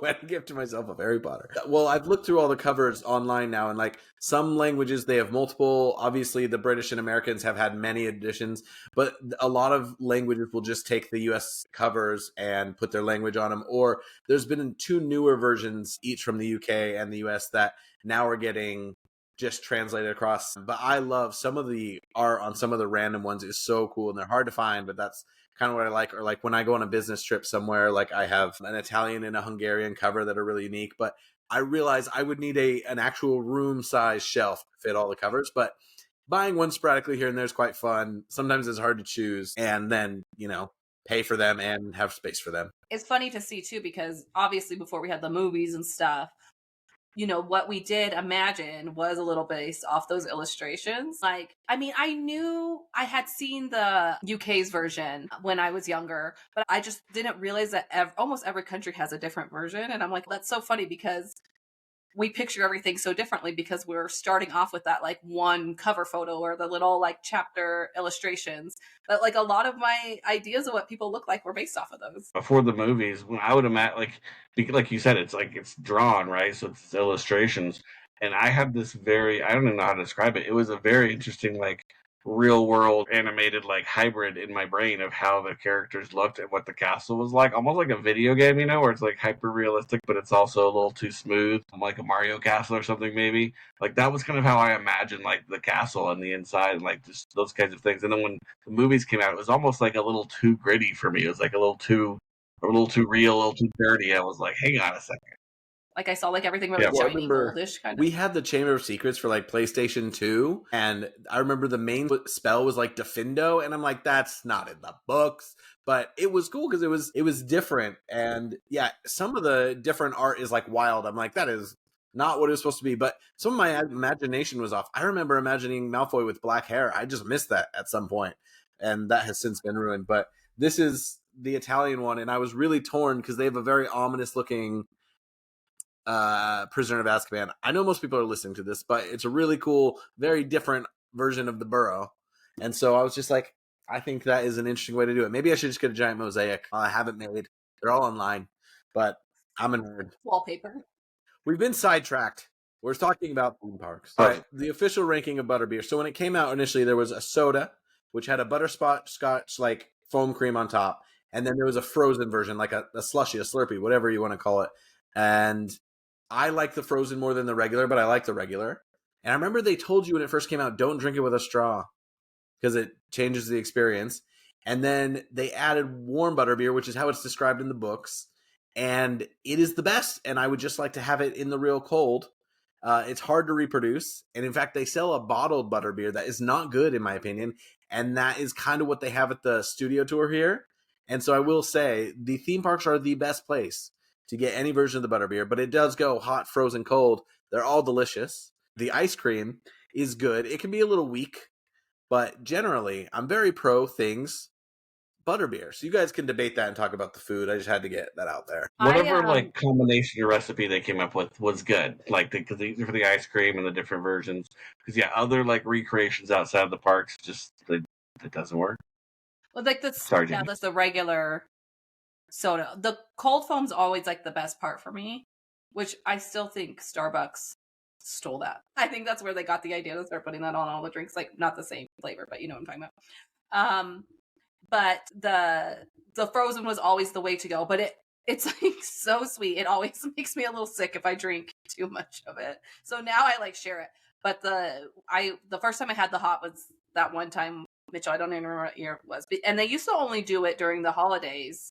Wedding gift to myself of Harry Potter. Well, I've looked through all the covers online now, and like some languages they have multiple. Obviously, the British and Americans have had many editions, but a lot of languages will just take the U.S. covers and put their language on them. Or there's been 2 newer versions, each from the UK and the US, that now are getting just translated across. But I love some of the art on some of the random ones is so cool, and they're hard to find, but that's kind of what I like. Or like when I go on a business trip somewhere, like I have an Italian and a Hungarian cover that are really unique, but I realize I would need an actual room size shelf to fit all the covers. But buying one sporadically here and there is quite fun. Sometimes it's hard to choose, and then, pay for them and have space for them. It's funny to see too, because obviously before we had the movies and stuff, what we did imagine was a little based off those illustrations. Like, I mean, I knew I had seen the UK's version when I was younger, but I just didn't realize that almost every country has a different version. And I'm like, that's so funny because we picture everything so differently because we're starting off with that like one cover photo or the little like chapter illustrations. But like a lot of my ideas of what people look like were based off of those. Before the movies, when I would imagine, like you said, it's drawn, right? So it's illustrations. And I have this I don't even know how to describe it. It was a very interesting, like, real world animated like hybrid in my brain of how the characters looked and what the castle was like, almost like a video game, where it's like hyper realistic, but it's also a little too smooth, like a Mario castle or something. Maybe like that was kind of how I imagined like the castle and the inside and like just those kinds of things. And then when the movies came out, it was almost like a little too gritty for me. It was like a little too real, a little too dirty. I was like, hang on a second. Like I saw like everything really shiny, goldish kind of. We had the Chamber of Secrets for like PlayStation 2, and I remember the main spell was like Defindo, and I'm like, that's not in the books, but it was cool because it was different, and yeah, some of the different art is like wild. I'm like, that is not what it was supposed to be, but some of my imagination was off. I remember imagining Malfoy with black hair. I just missed that at some point, and that has since been ruined. But this is the Italian one, and I was really torn because they have a very ominous looking Prisoner of Azkaban. I know most people are listening to this, but it's a really cool, very different version of the burrow. And so I was just like, I think that is an interesting way to do it. Maybe I should just get a giant mosaic. I haven't made. They're all online, but I'm a nerd. Wallpaper. We've been sidetracked. We're talking about theme parks. All right, the official ranking of butterbeer. So when it came out initially, there was a soda, which had a butterscotch like foam cream on top. And then there was a frozen version, like a slushy, a Slurpee, whatever you want to call it. And I like the frozen more than the regular, but I like the regular. And I remember they told you when it first came out, don't drink it with a straw because it changes the experience. And then they added warm butterbeer, which is how it's described in the books. And it is the best. And I would just like to have it in the real cold. It's hard to reproduce. And in fact, they sell a bottled butterbeer that is not good, in my opinion. And that is kind of what they have at the studio tour here. And so I will say the theme parks are the best place to get any version of the butterbeer, but it does go hot, frozen, cold. They're all delicious. The ice cream is good. It can be a little weak, but generally, I'm very pro things butterbeer. So you guys can debate that and talk about the food. I just had to get that out there. Whatever like combination or recipe they came up with was good. Like for the ice cream and the different versions. Because other like recreations outside of the parks just it doesn't work. Well, like that's the regular soda. The cold foam's always like the best part for me, which I still think Starbucks stole that. I think that's where they got the idea to start putting that on all the drinks. Like not the same flavor, but you know what I'm talking about. But the frozen was always the way to go. But it's like so sweet. It always makes me a little sick if I drink too much of it. So now I like share it. But the first time I had the hot was that one time, Mitchell. I don't even remember what year it was. And they used to only do it during the holidays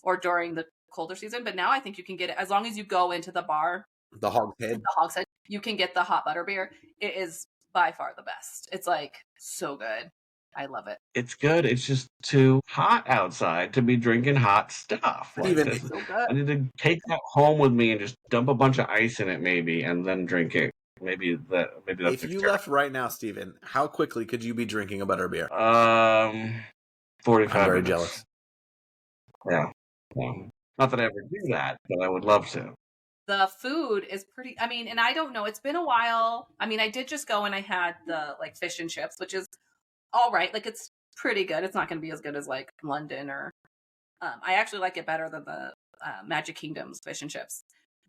or during the colder season, but now I think you can get it as long as you go into the bar. The Hogshead. You can get the hot butterbeer. It is by far the best. It's like so good. I love it. It's good. It's just too hot outside to be drinking hot stuff. Like it's so good. I need to take that home with me and just dump a bunch of ice in it, maybe, and then drink it. Maybe that's. If you left right now, Steven, how quickly could you be drinking a butterbeer? 45 I'm very minutes. jealous. Yeah. Not that I ever do that, but I would love to. The food is pretty, I mean, and I don't know, it's been a while. I mean, I did just go and I had the like fish and chips, which is all right. Like it's pretty good. It's not going to be as good as like London or, I actually like it better than the Magic Kingdom's fish and chips.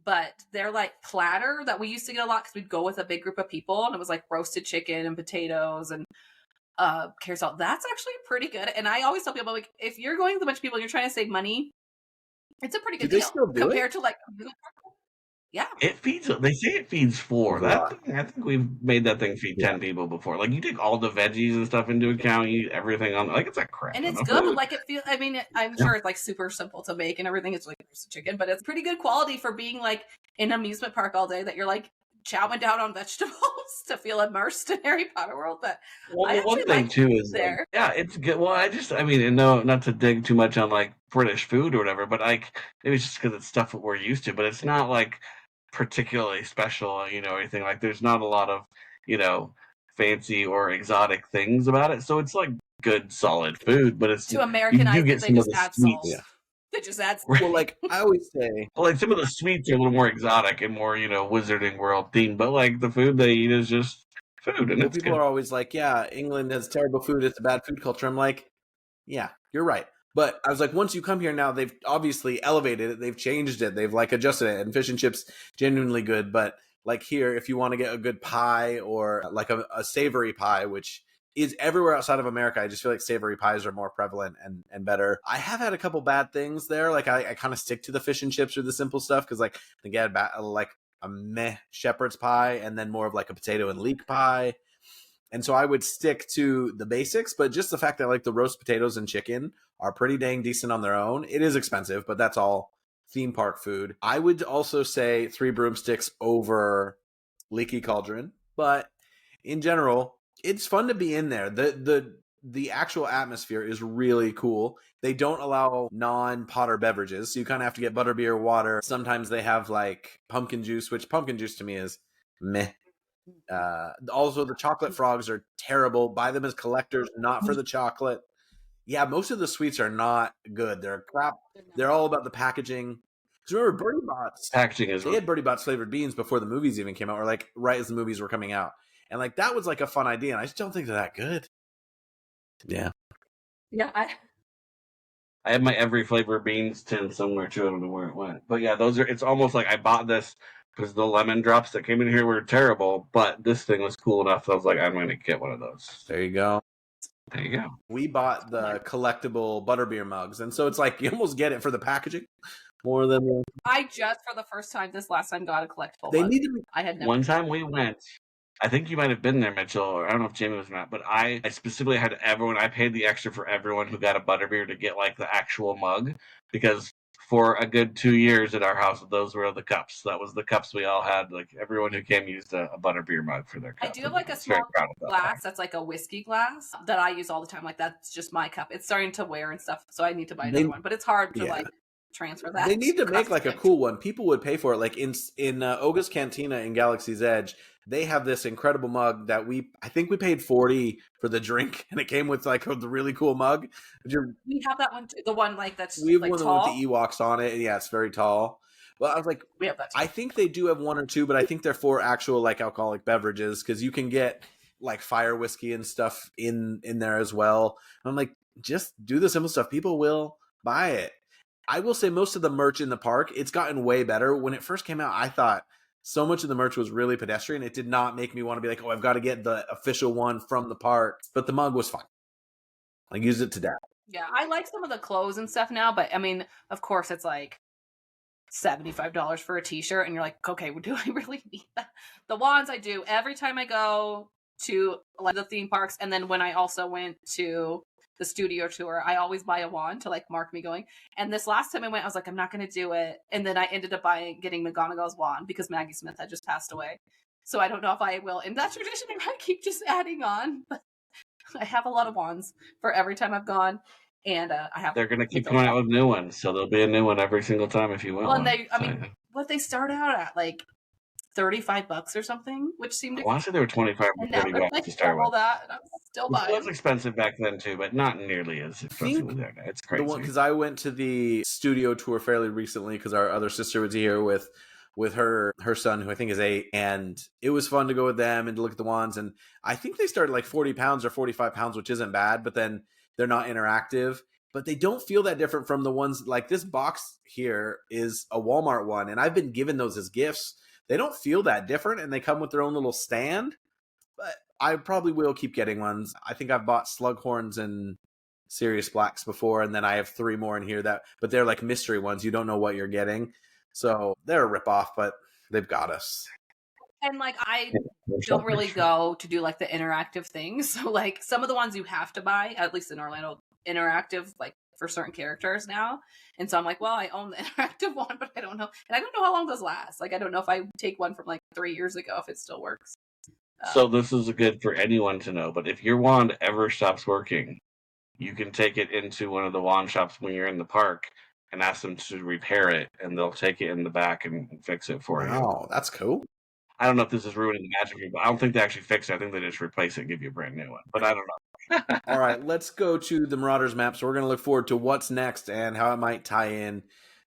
But they're like platter that we used to get a lot because we'd go with a big group of people and it was like roasted chicken and potatoes and carousel. That's actually pretty good. And I always tell people, like, if you're going with a bunch of people and you're trying to save money, it's a pretty good deal still do compared to like, yeah, It feeds. They say it feeds 4. That thing, I think we've made that thing feed 10 people before. Like you take all the veggies and stuff into account, you eat everything on. Like it's a crap. And it's good. Like it feels. I mean, I'm sure it's like super simple to make and everything. It's like roasted chicken, but it's pretty good quality for being like in an amusement park all day. That you're like chowing down on vegetables to feel immersed in Harry Potter world. But well, one thing too is there. Like, yeah, it's good. Well, I mean, and no, not to dig too much on like British food or whatever, but like maybe it's just because it's stuff that we're used to. But it's not like particularly special, or anything. Like there's not a lot of fancy or exotic things about it. So it's like good, solid food, but it's to Americanize. You get they some just of the add sweets. salt. They just add. Well, like I always say, well, like some of the sweets are a little more exotic and more Wizarding World themed, but like the food they eat is just food, and people are always like, "Yeah, England has terrible food. It's a bad food culture." I'm like, "Yeah, you're right." But I was like, once you come here now, they've obviously elevated it. They've changed it. They've like adjusted it. And fish and chips, genuinely good. But like here, if you want to get a good pie or like a savory pie, which is everywhere outside of America, I just feel like savory pies are more prevalent and better. I have had a couple bad things there. Like I kind of stick to the fish and chips or the simple stuff because like I think I had like a meh shepherd's pie and then more of like a potato and leek pie. And so I would stick to the basics, but just the fact that like the roast potatoes and chicken are pretty dang decent on their own. It is expensive, but that's all theme park food. I would also say Three Broomsticks over Leaky Cauldron, but in general, it's fun to be in there. The actual atmosphere is really cool. They don't allow non-Potter beverages, so you kind of have to get butterbeer, water. Sometimes they have like pumpkin juice, which pumpkin juice to me is meh. Also, the chocolate frogs are terrible. Buy them as collectors, not for the chocolate. Yeah, most of the sweets are not good. They're crap. They're all about the packaging. Because remember, Birdie Bots. Packaging is. They had Birdie Bots flavored beans before the movies even came out, or like right as the movies were coming out, and like that was like a fun idea. And I just don't think they're that good. Yeah. Yeah. I have my every flavor beans tin somewhere too. I don't know where it went, but yeah, those are. It's almost like I bought this because the lemon drops that came in here were terrible, but this thing was cool enough that I was like, I'm going to get one of those. There you go. There you go. We bought the collectible butterbeer mugs, and so it's like you almost get it for the packaging more than. I just for the first time this last time got a collectible. They mug. need to. I had never. One time we went. I think you might have been there, Mitchell, or I don't know if Jamie was or not, but I specifically had everyone. I paid the extra for everyone who got a butterbeer to get like the actual mug because for a good 2 years at our house, those were the cups. That was the cups we all had. Like everyone who came used a butterbeer mug for their cup. I do have like a small glass that's like a whiskey glass that I use all the time. Like that's just my cup. It's starting to wear and stuff, so I need to buy another one. But it's hard to like transfer that. They need to make like a cool one. People would pay for it. Like in Oga's Cantina in Galaxy's Edge, they have this incredible mug that I think we paid $40 for the drink, and it came with like the really cool mug. We have that one too. The one like that's we have like one tall. with the Ewoks on it, and yeah, it's very tall. Well, I was like, we have that too. I think they do have one or two, but I think they're for actual like alcoholic beverages because you can get like fire whiskey and stuff in there as well. And I'm like, just do the simple stuff. People will buy it. I will say most of the merch in the park, it's gotten way better. When it first came out, I thought so much of the merch was really pedestrian. It did not make me want to be like, oh, I've got to get the official one from the park. But the mug was fun. I used it to death. Yeah, I like some of the clothes and stuff now, but I mean, of course, it's like $75 for a t-shirt, and you're like, okay, do I really need that? The wands I do every time I go to like the theme parks, and then when I also went to the studio tour, I always buy a wand to like mark me going. And this last time I went, I was like, I'm not going to do it. And then I ended up getting McGonagall's wand because Maggie Smith had just passed away. So I don't know if I will in that tradition. I might keep just adding on. But I have a lot of wands for every time I've gone. And I have. They're going to keep coming out with new ones. So there'll be a new one every single time if you want. Well, and what they start out at like $35 or something, which seemed. I want to say they were 25 or 30 bucks like to start with. That, and I'm still buying. It was expensive back then too, but not nearly as expensive as now. It's crazy. Because I went to the studio tour fairly recently because our other sister was here with her son, who I think is 8, and it was fun to go with them and to look at the wands. And I think they started like 40 pounds or 45 pounds, which isn't bad, but then they're not interactive. But they don't feel that different from the ones like this box here is a Walmart one, and I've been given those as gifts. They don't feel that different, and they come with their own little stand. But I probably will keep getting ones. I think I've bought Slughorns and Sirius Blacks before, and then I have 3 more in here but they're like mystery ones. You don't know what you're getting. So they're a ripoff, but They've got us. And like I don't really go to do like the interactive things. So like some of the ones you have to buy, at least in Orlando, interactive like for certain characters now. And so I'm like, well, I own the interactive one, but I don't know. And I don't know how long those last. Like I don't know if I take one from like 3 years ago if it still works. So this is good for anyone to know, but if your wand ever stops working, you can take it into one of the wand shops when you're in the park and ask them to repair it, and they'll take it in the back and fix it for you. Wow, that's cool. I don't know if this is ruining the magic, but I don't think they actually fix it. I think they just replace it and give you a brand new one. But I don't know. All right, let's go to the Marauders map. So we're going to look forward to what's next and how it might tie in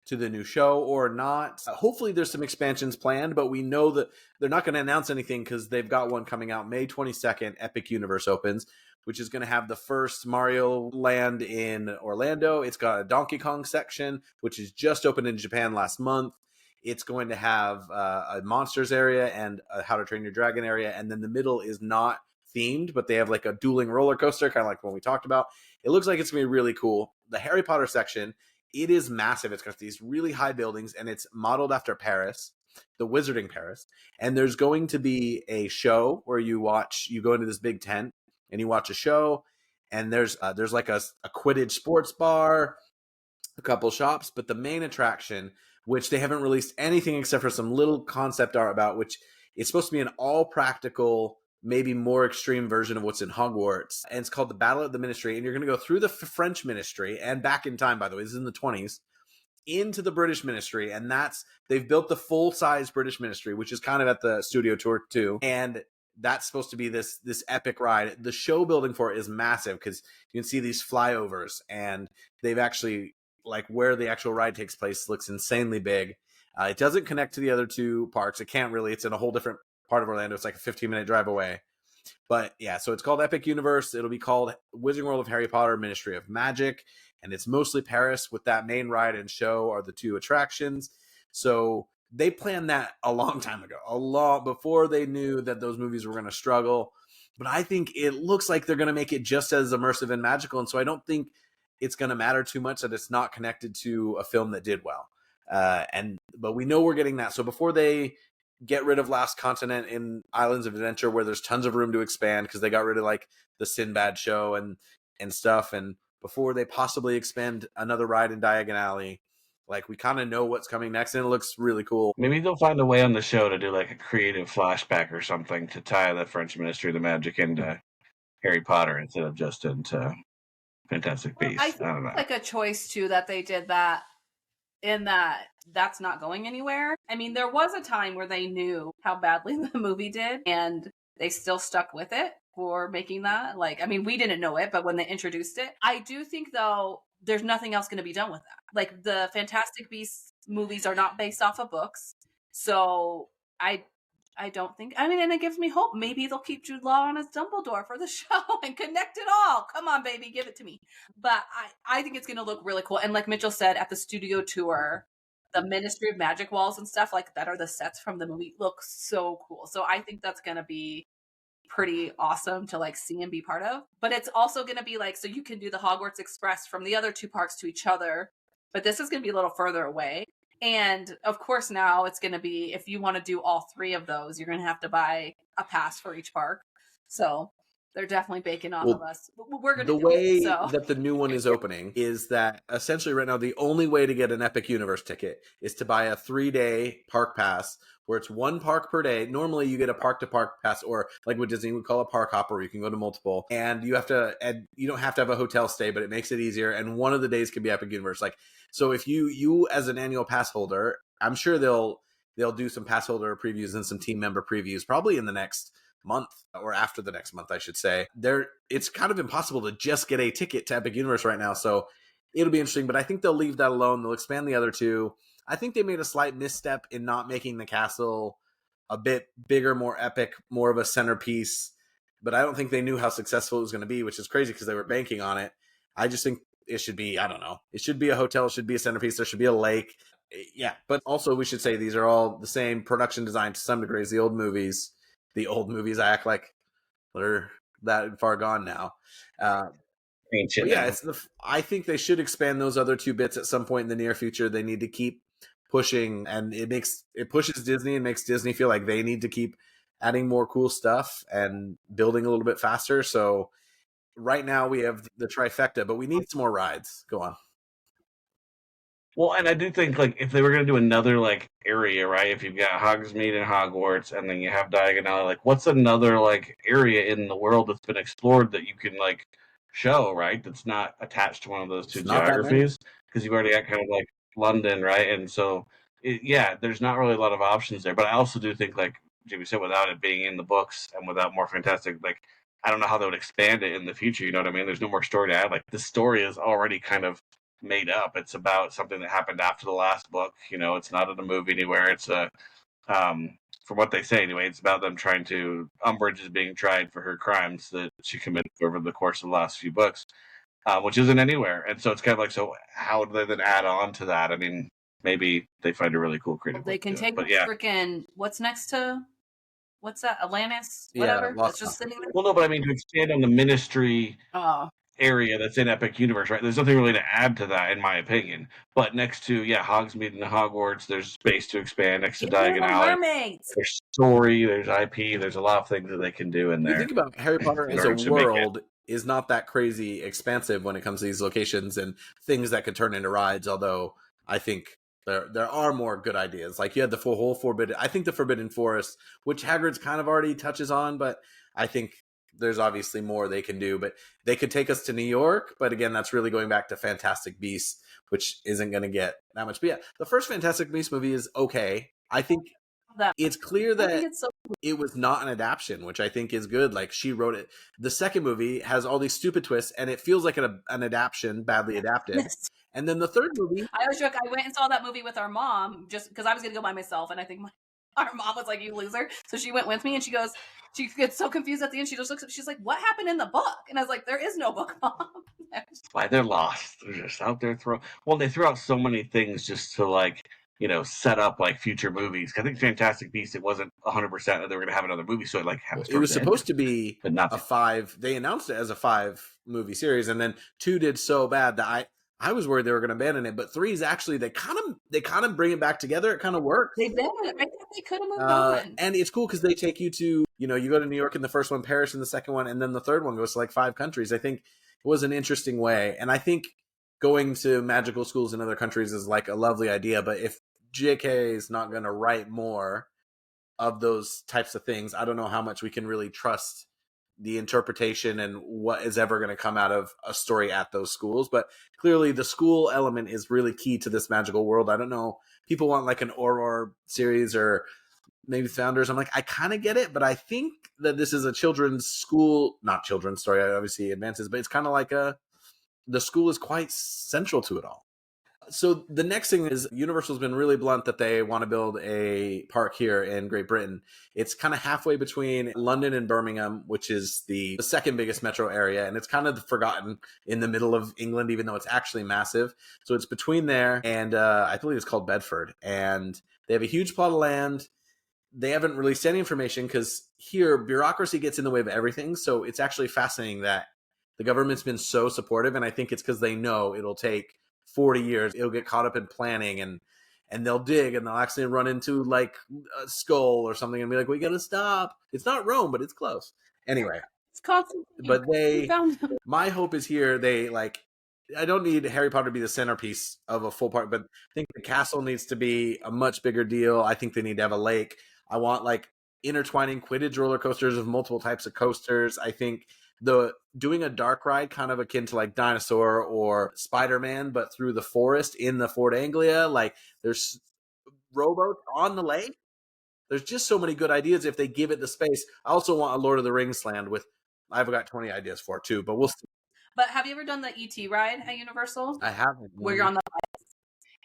to the new show or not. Hopefully there's some expansions planned, but we know that they're not going to announce anything because they've got one coming out May 22nd. Epic Universe opens, which is going to have the first Mario Land in Orlando. It's got a Donkey Kong section, which is just opened in Japan last month. It's going to have a Monsters area and a How to Train Your Dragon area. And then the middle is not themed, but they have like a dueling roller coaster, kind of like what we talked about. It looks like it's going to be really cool. The Harry Potter section, it is massive. It's got these really high buildings, and it's modeled after Paris, the Wizarding Paris. And there's going to be a show where you go into this big tent and you watch a show, and there's like a Quidditch sports bar, a couple shops, but the main attraction, which they haven't released anything except for some little concept art about, which it's supposed to be an all practical, maybe more extreme version of what's in Hogwarts. And it's called the Battle at the Ministry. And you're going to go through the French ministry and back in time, by the way, this is in the 20s, into the British ministry. And they've built the full size British ministry, which is kind of at the studio tour too. And that's supposed to be this epic ride. The show building for it is massive because you can see these flyovers, and they've actually, like where the actual ride takes place looks insanely big. It doesn't connect to the other two parks. It can't really. It's in a whole different part of Orlando. It's like a 15-minute drive away. But yeah, so it's called Epic Universe. It'll be called Wizarding World of Harry Potter Ministry of Magic. And it's mostly Paris, with that main ride and show are the two attractions. So they planned that a long time ago, a lot before they knew that those movies were going to struggle. But I think it looks like they're going to make it just as immersive and magical. And so I don't think it's going to matter too much that it's not connected to a film that did well. But we know we're getting that. So before they get rid of Last Continent in Islands of Adventure, where there's tons of room to expand because they got rid of like the Sinbad show and stuff, and before they possibly expand another ride in Diagon Alley, like we kind of know what's coming next, and it looks really cool. Maybe they'll find a way on the show to do like a creative flashback or something to tie the French Ministry of the Magic into Harry Potter instead of just into Fantastic Beasts. I don't know. Like a choice too that they did that, in that that's not going anywhere. I mean, there was a time where they knew how badly the movie did, and they still stuck with it for making that. Like, I mean, we didn't know it, but when they introduced it, I do think though there's nothing else going to be done with that. Like the Fantastic Beasts movies are not based off of books, so I don't think. I mean, and it gives me hope. Maybe they'll keep Jude Law on as Dumbledore for the show and connect it all. Come on, baby, give it to me. But I think it's going to look really cool. And like Mitchell said, at the studio tour, the Ministry of Magic walls and stuff like that are the sets from the movie. Look so cool. So I think that's going to be pretty awesome to like see and be part of. But it's also going to be like, so you can do the Hogwarts Express from the other two parks to each other. But this is going to be a little further away. And of course, now it's going to be, if you want to do all three of those, you're going to have to buy a pass for each park. So they're definitely baking off of us. We're going to the way that the new one is opening is that essentially right now the only way to get an Epic Universe ticket is to buy a 3-day park pass, where it's one park per day. Normally you get a park to park pass, or like what Disney would call a park hopper, where you can go to multiple, and you don't have to have a hotel stay, but it makes it easier. And one of the days can be Epic Universe. Like, so if you as an annual pass holder, I'm sure they'll do some pass holder previews and some team member previews probably in the next month, or after the next month, I should say. It's kind of impossible to just get a ticket to Epic Universe right now, so it'll be interesting. But I think they'll leave that alone. They'll expand the other two. I think they made a slight misstep in not making the castle a bit bigger, more epic, more of a centerpiece. But I don't think they knew how successful it was going to be, which is crazy because they were banking on it. I just think it should be, I don't know, it should be a hotel, it should be a centerpiece, there should be a lake. Yeah, but also we should say these are all the same production design to some degree as the old movies. The old movies, I act like they're that far gone now. Ancient. Yeah, I think they should expand those other two bits at some point in the near future. They need to keep pushing, and it pushes Disney and makes Disney feel like they need to keep adding more cool stuff and building a little bit faster. So right now we have the trifecta, but we need some more rides. Go on. Well, and I do think, like, if they were going to do another, like, area, right? If you've got Hogsmeade and Hogwarts, and then you have Diagon Alley, like, what's another, like, area in the world that's been explored that you can, like, show, right? That's not attached to one of those two geographies? Because you've already got kind of, like, London, right? And so, yeah, there's not really a lot of options there. But I also do think, like Jamie said, without it being in the books and without more fantastic, like, I don't know how they would expand it in the future, you know what I mean? There's no more story to add. Like, the story is already kind of made up. It's about something that happened after the last book. You know, it's not in a movie anywhere. It's a, from what they say anyway, it's about them trying to, Umbridge is being tried for her crimes that she committed over the course of the last few books, which isn't anywhere. And so it's kind of like, so how do they then add on to that? I mean, maybe they find a really cool creative. They can take yeah. freaking, what's next to, what's that? Atlantis? Whatever. Yeah, it's just sitting there. Well, no, but I mean, to expand on the Ministry area that's in Epic Universe, right? There's nothing really to add to that, in my opinion. But next to, Hogsmeade and Hogwarts, there's space to expand. Next to Diagon Alley, there's story, there's IP, there's a lot of things that they can do in there. You think about Harry Potter as a world is not that crazy expansive when it comes to these locations and things that could turn into rides, although I think there are more good ideas. Like you had the whole Forbidden Forest, which Hagrid's kind of already touches on, but I think there's obviously more they can do. But they could take us to New York, but again, that's really going back to Fantastic Beasts, which isn't going to get that much. But yeah, the first Fantastic Beasts movie is okay. I think it's clear that it was not an adaptation, which I think is good. Like she wrote it. The second movie has all these stupid twists, and it feels like an adaptation, badly adapted. Yes. And then the third movie, I went and saw that movie with our mom just because I was going to go by myself, and I think our mom was like, "You loser!" So she went with me, and she gets so confused at the end. She just looks up. She's like, "What happened in the book?" And I was like, "There is no book, Mom." Why they're lost? They're just out there they threw out so many things just to like, set up like future movies. I think Fantastic Beasts, it wasn't 100% that they were going to have another movie, so it was supposed to be a 5. They announced it as a 5-movie series, and then 2 did so bad that I was worried they were going to abandon it. But 3 is actually they kind of bring it back together. It kind of works. They did. I think they could have moved on. And it's cool because they take you to you go to New York in the first one, Paris in the second one, and then the third one goes to like 5 countries. I think it was an interesting way, and I think going to magical schools in other countries is like a lovely idea. But if JK is not going to write more of those types of things, I don't know how much we can really trust the interpretation and what is ever going to come out of a story at those schools. But clearly the school element is really key to this magical world. I don't know. People want like an Auror series or maybe Founders. I'm like, I kind of get it, but I think that this is a children's school, not children's story, obviously advances, but it's kind of like the school is quite central to it all. So the next thing is Universal's been really blunt that they want to build a park here in Great Britain. It's kind of halfway between London and Birmingham, which is the second biggest metro area. And it's kind of forgotten in the middle of England, even though it's actually massive. So it's between there and I believe it's called Bedford. And they have a huge plot of land. They haven't released any information because here bureaucracy gets in the way of everything. So it's actually fascinating that the government's been so supportive. And I think it's because they know it'll take 40 years. It'll get caught up in planning and they'll dig and they'll actually run into like a skull or something and be like, we got to stop. It's not Rome, but it's close. Anyway, it's constant. But my hope is here. I don't need Harry Potter to be the centerpiece of a full park, but I think the castle needs to be a much bigger deal. I think they need to have a lake. I want like intertwining Quidditch roller coasters of multiple types of coasters. I think doing a dark ride kind of akin to like Dinosaur or Spider-Man, but through the forest in the Fort Anglia, like there's rowboats on the lake. There's just so many good ideas if they give it the space. I also want a Lord of the Rings land I've got 20 ideas for it too, but we'll see. But have you ever done the ET ride at Universal? I haven't. Where you're on the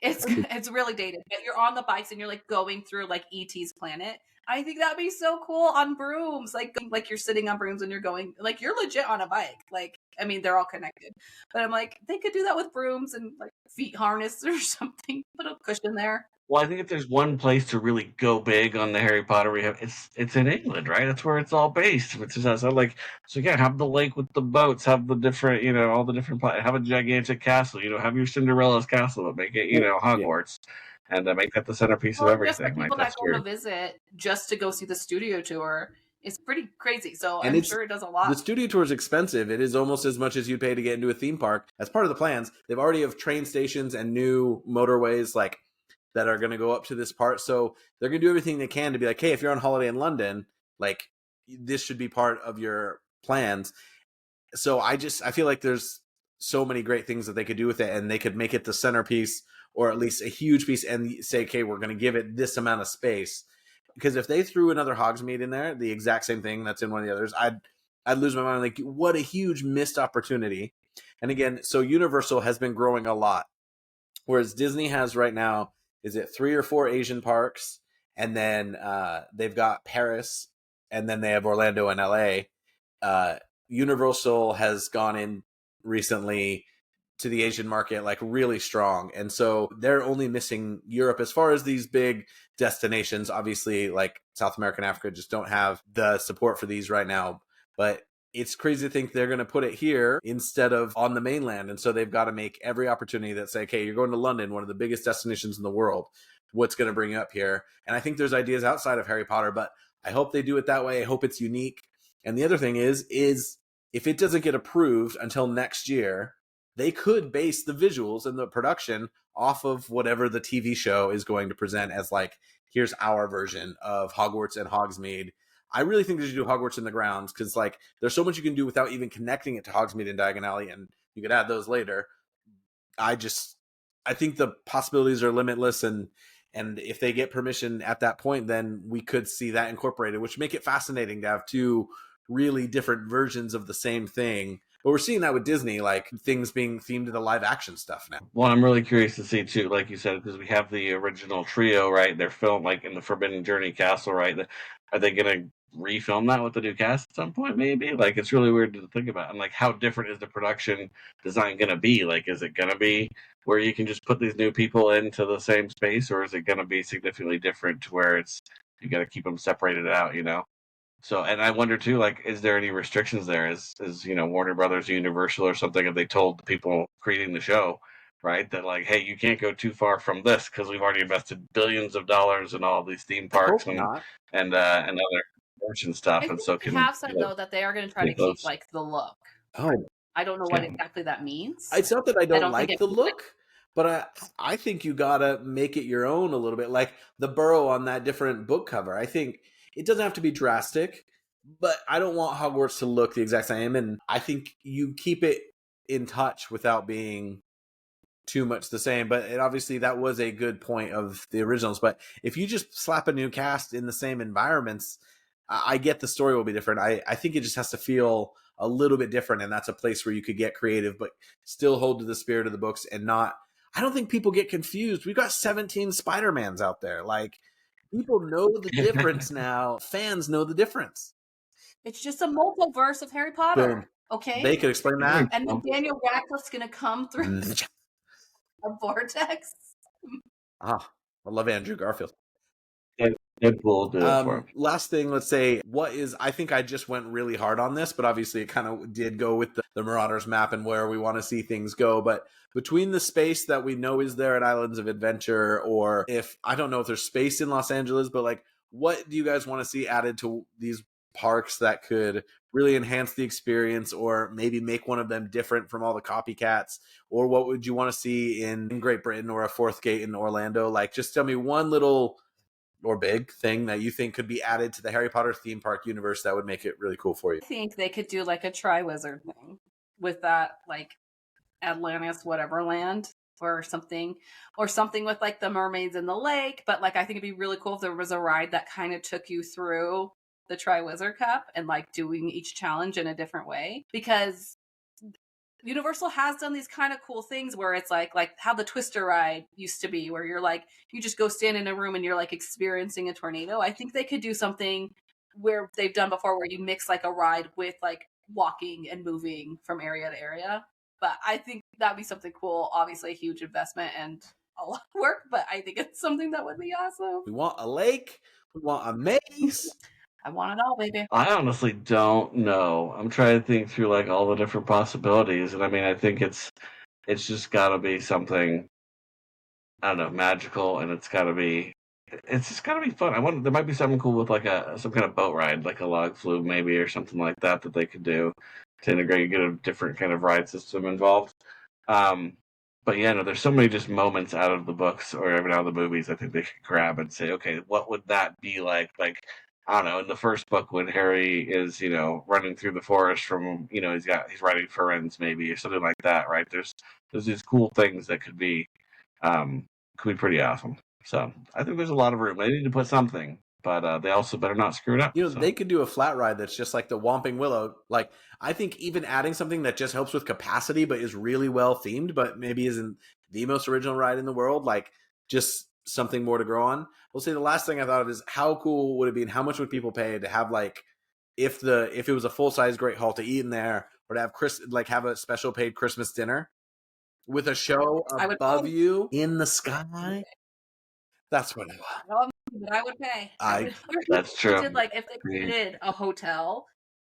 bikes. It's really dated, but you're on the bikes and you're like going through like ET's planet. I think that'd be so cool on brooms, like you're sitting on brooms and you're going, like you're legit on a bike. Like, I mean, they're all connected, but I'm like, they could do that with brooms and like feet harness or something. Put a cushion there. Well, I think if there's one place to really go big on the Harry Potter rehab, it's in England, right? That's where it's all based. Which is so again, have the lake with the boats, have the different, all the different, have a gigantic castle, have your Cinderella's castle, but make it, Hogwarts. and make that the centerpiece of Well, just the everything. Like people that that's go to weird. visit just to go see the studio tour is pretty crazy. So And I'm it's- sure it does a The lot. studio tour is expensive. It is almost as much as you'd pay to get into a theme park. As part of the plans, they've already have train stations and new motorways like that are going to go up to this part. So they're going to do everything they can to be like, hey, if you're on holiday in London, like this should be part of your plans. So I feel like there's so many great things that they could do with it, and they could make it the centerpiece or at least a huge piece and say, okay, we're going to give it this amount of space. Because if they threw another Hogsmeade in there, the exact same thing that's in one of the others, I'd lose my mind. Like, what a huge missed opportunity. And again, so Universal has been growing a lot, whereas Disney has right now, is it 3 or 4 Asian parks, and then they've got Paris, and then they have Orlando and LA. Universal has gone in recently to the Asian market like really strong, and so they're only missing Europe as far as these big destinations. Obviously, like South America and Africa just don't have the support for these right now, but it's crazy to think they're going to put it here instead of on the mainland. And so they've got to make every opportunity that say, okay, you're going to London, one of the biggest destinations in the world. What's going to bring you up here? And I think there's ideas outside of Harry Potter, but I hope they do it that way. I hope it's unique. And the other thing is if it doesn't get approved until next year, they could base the visuals and the production off of whatever the TV show is going to present as like, here's our version of Hogwarts and Hogsmeade. I really think they should do Hogwarts in the grounds because like there's so much you can do without even connecting it to Hogsmeade and Diagon Alley, and you could add those later. I think the possibilities are limitless, and if they get permission at that point, then we could see that incorporated, which make it fascinating to have two really different versions of the same thing. But we're seeing that with Disney, like things being themed to the live action stuff now. Well, I'm really curious to see too, like you said, because we have the original trio, right? They're filmed like in the Forbidden Journey Castle, right? Are they going to refilm that with the new cast at some point? Maybe. Like it's really weird to think about. And like, how different is the production design going to be? Like, is it going to be where you can just put these new people into the same space, or is it going to be significantly different to where you got to keep them separated out? You know. So, and I wonder too, like, is there any restrictions there? Is Warner Brothers, Universal, or something? Have they told the people creating the show, right, that like, hey, you can't go too far from this because we've already invested billions of dollars in all these theme parks and other merch and stuff, and so they have said though that they are going to try to keep like the look. Oh, I don't know what exactly that means. It's not that I don't like the look, but I think you gotta make it your own a little bit, like the Burrow on that different book cover. I think it doesn't have to be drastic, but I don't want Hogwarts to look the exact same. And I think you keep it in touch without being too much the same. But obviously that was a good point of the originals. But if you just slap a new cast in the same environments, I get the story will be different. I think it just has to feel a little bit different. And that's a place where you could get creative, but still hold to the spirit of the books and not. I don't think people get confused. We've got 17 Spider-Mans out there. Like, people know the difference now. Fans know the difference. It's just a multiverse of Harry Potter. Boom. Okay? They could explain that. And then Daniel Radcliffe's going to come through a vortex. I love Andrew Garfield. Deadpool did it for him. Last thing, let's say, I think I just went really hard on this, but obviously it kind of did go with the Marauders map and where we want to see things go. But between the space that we know is there at Islands of Adventure, or I don't know if there's space in Los Angeles, but like, what do you guys want to see added to these parks that could really enhance the experience, or maybe make one of them different from all the copycats? Or what would you want to see in Great Britain, or a fourth gate in Orlando? Like, just tell me one little or big thing that you think could be added to the Harry Potter theme park universe that would make it really cool for you. I think they could do like a Triwizard thing with that, like Atlantis whatever land or something with like the mermaids in the lake. But like, I think it'd be really cool if there was a ride that kind of took you through the Triwizard Cup and like doing each challenge in a different way, because Universal has done these kind of cool things where it's like how the Twister ride used to be, where you're like, you just go stand in a room and you're like experiencing a tornado. I think they could do something where they've done before, where you mix like a ride with like walking and moving from area to area. But I think that'd be something cool. Obviously a huge investment and a lot of work, but I think it's something that would be awesome. We want a lake. We want a maze. I want it all, baby. I honestly don't know. I'm trying to think through like all the different possibilities, and I mean, I think it's just got to be something. I don't know, magical, and it's just gotta be fun. I wonder, there might be something cool with like some kind of boat ride, like a log flume maybe, or something like that they could do to integrate, get a different kind of ride system involved. But yeah, no, there's so many just moments out of the books or even out of the movies I think they could grab and say, okay, what would that be like? Like, I don't know, in the first book when Harry is, running through the forest from, he's riding Firenze maybe or something like that, right? There's these cool things that could be pretty awesome. So I think there's a lot of room. They need to put something, but they also better not screw it up. They could do a flat ride that's just like the Whomping Willow. Like, I think even adding something that just helps with capacity but is really well themed, but maybe isn't the most original ride in the world, like just something more to grow on. We'll say the last thing I thought of is how cool would it be and how much would people pay to have, like, if it was a full-size Great Hall to eat in there, or to have have a special paid Christmas dinner with a show above you in the sky. That's what I want. But I would pay. That's true. If they created a hotel.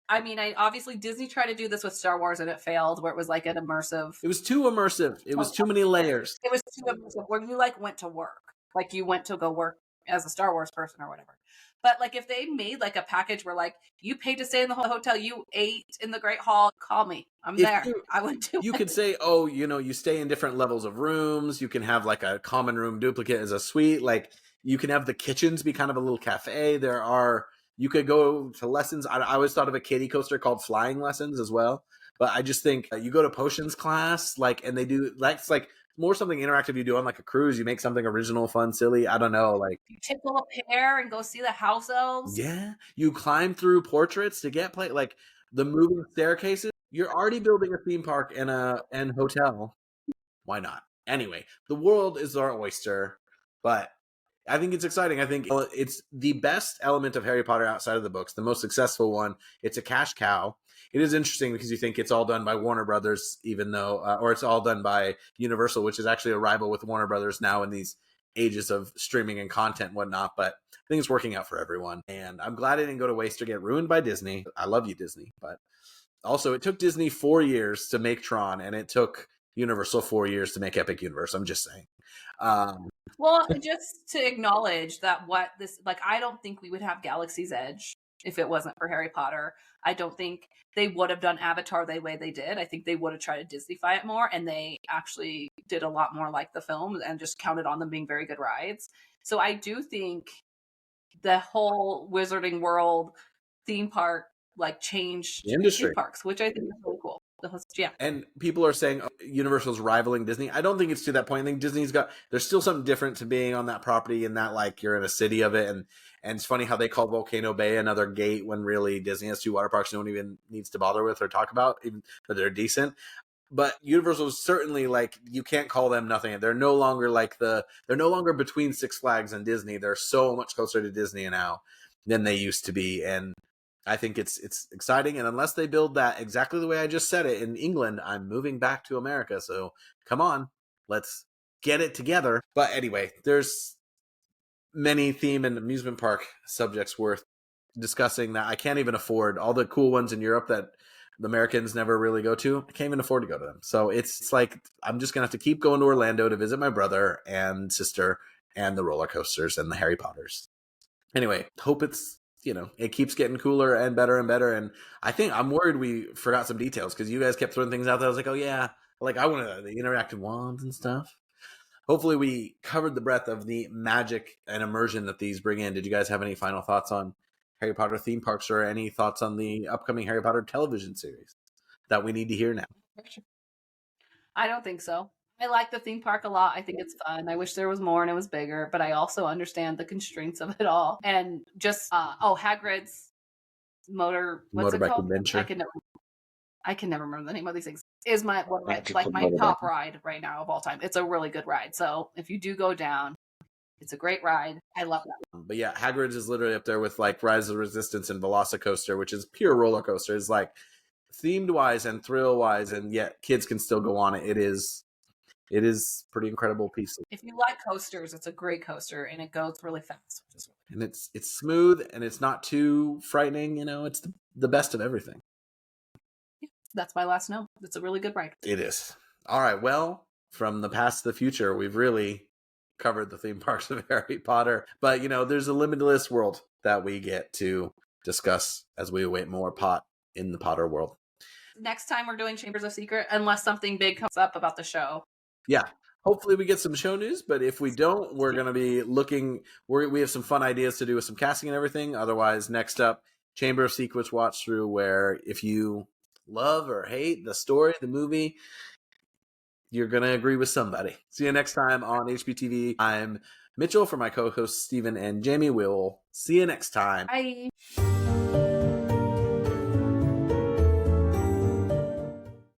I mean, obviously Disney tried to do this with Star Wars and it failed, where it was like an immersive. It was too immersive. It was too many layers. It was too immersive, where you went to work, like you went to go work as a Star Wars person or whatever. But if they made a package where you paid to stay in the hotel, you ate in the Great Hall, call me, I'm there. I would do. You could say, oh, you stay in different levels of rooms. You can have a common room duplicate as a suite. You can have the kitchens be kind of a little cafe. You could go to lessons. I always thought of a kiddie coaster called Flying Lessons as well. But I just think you go to potions class, and they do, that's more something interactive you do on a cruise. You make something original, fun, silly. I don't know. You tickle a pear and go see the house elves. Yeah. You climb through portraits to get the moving staircases. You're already building a theme park and hotel. Why not? Anyway, the world is our oyster, but I think it's exciting. I think it's the best element of Harry Potter outside of the books, the most successful one. It's a cash cow. It is interesting because you think it's all done by Warner Brothers, even though, or it's all done by Universal, which is actually a rival with Warner Brothers now in these ages of streaming and content and whatnot. But I think it's working out for everyone. And I'm glad it didn't go to waste or get ruined by Disney. I love you, Disney. But also, it took Disney 4 years to make Tron, and it took Universal 4 years to make Epic Universe. I'm just saying. Well, just to acknowledge that I don't think we would have Galaxy's Edge if it wasn't for Harry Potter. I don't think they would have done Avatar the way they did. I think they would have tried to Disneyfy it more, and they actually did a lot more like the film and just counted on them being very good rides. So I do think the whole Wizarding World theme park changed the industry theme parks, which I think is really cool. Yeah. And people are saying Universal's rivaling Disney. I don't think it's to that point. I think there's still something different to being on that property, and that you're in a city of it. And it's funny how they call Volcano Bay another gate when really Disney has 2 water parks no one even needs to bother with or talk about, even though they're decent. But Universal is certainly you can't call them nothing. They're no longer they're no longer between Six Flags and Disney. They're so much closer to Disney now than they used to be. And I think it's exciting, and unless they build that exactly the way I just said it in England, I'm moving back to America. So come on, let's get it together. But anyway, there's many theme and amusement park subjects worth discussing that I can't even afford. All the cool ones in Europe that the Americans never really go to, I can't even afford to go to them. So it's I'm just gonna have to keep going to Orlando to visit my brother and sister and the roller coasters and the Harry Potters. Anyway, hope it keeps getting cooler and better and better. And I think I'm worried we forgot some details because you guys kept throwing things out there. I was like, oh yeah, I wanted the interactive wands and stuff. Hopefully we covered the breadth of the magic and immersion that these bring in. Did you guys have any final thoughts on Harry Potter theme parks or any thoughts on the upcoming Harry Potter television series that we need to hear now? I don't think so. I like the theme park a lot. I think it's fun. I wish there was more and it was bigger, but I also understand the constraints of it all. And just Hagrid's motorbike adventure. I can never remember the name of these things. Is my top ride right now of all time. It's a really good ride. So if you do go down, it's a great ride. I love that. But yeah, Hagrid's is literally up there with Rise of the Resistance and Velocicoaster, which is pure roller coaster. It's themed wise and thrill wise, and yet kids can still go on it. It is pretty incredible piece. If you like coasters, it's a great coaster, and it goes really fast. And it's smooth, and it's not too frightening. It's the best of everything. Yeah, that's my last note. It's a really good ride. It is. All right. Well, from the past to the future, we've really covered the theme parks of Harry Potter. But, you know, there's a limitless world that we get to discuss as we await more pot in the Potter world. Next time we're doing Chambers of Secret, unless something big comes up about the show. Yeah. Hopefully we get some show news, but if we don't, we're going to be looking. We have some fun ideas to do with some casting and everything. Otherwise, next up, Chamber of Secrets watch through, where if you love or hate the story, the movie, you're going to agree with somebody. See you next time on HPTV. I'm Mitchell for my co-hosts Stephen and Jamie. We'll see you next time. Bye.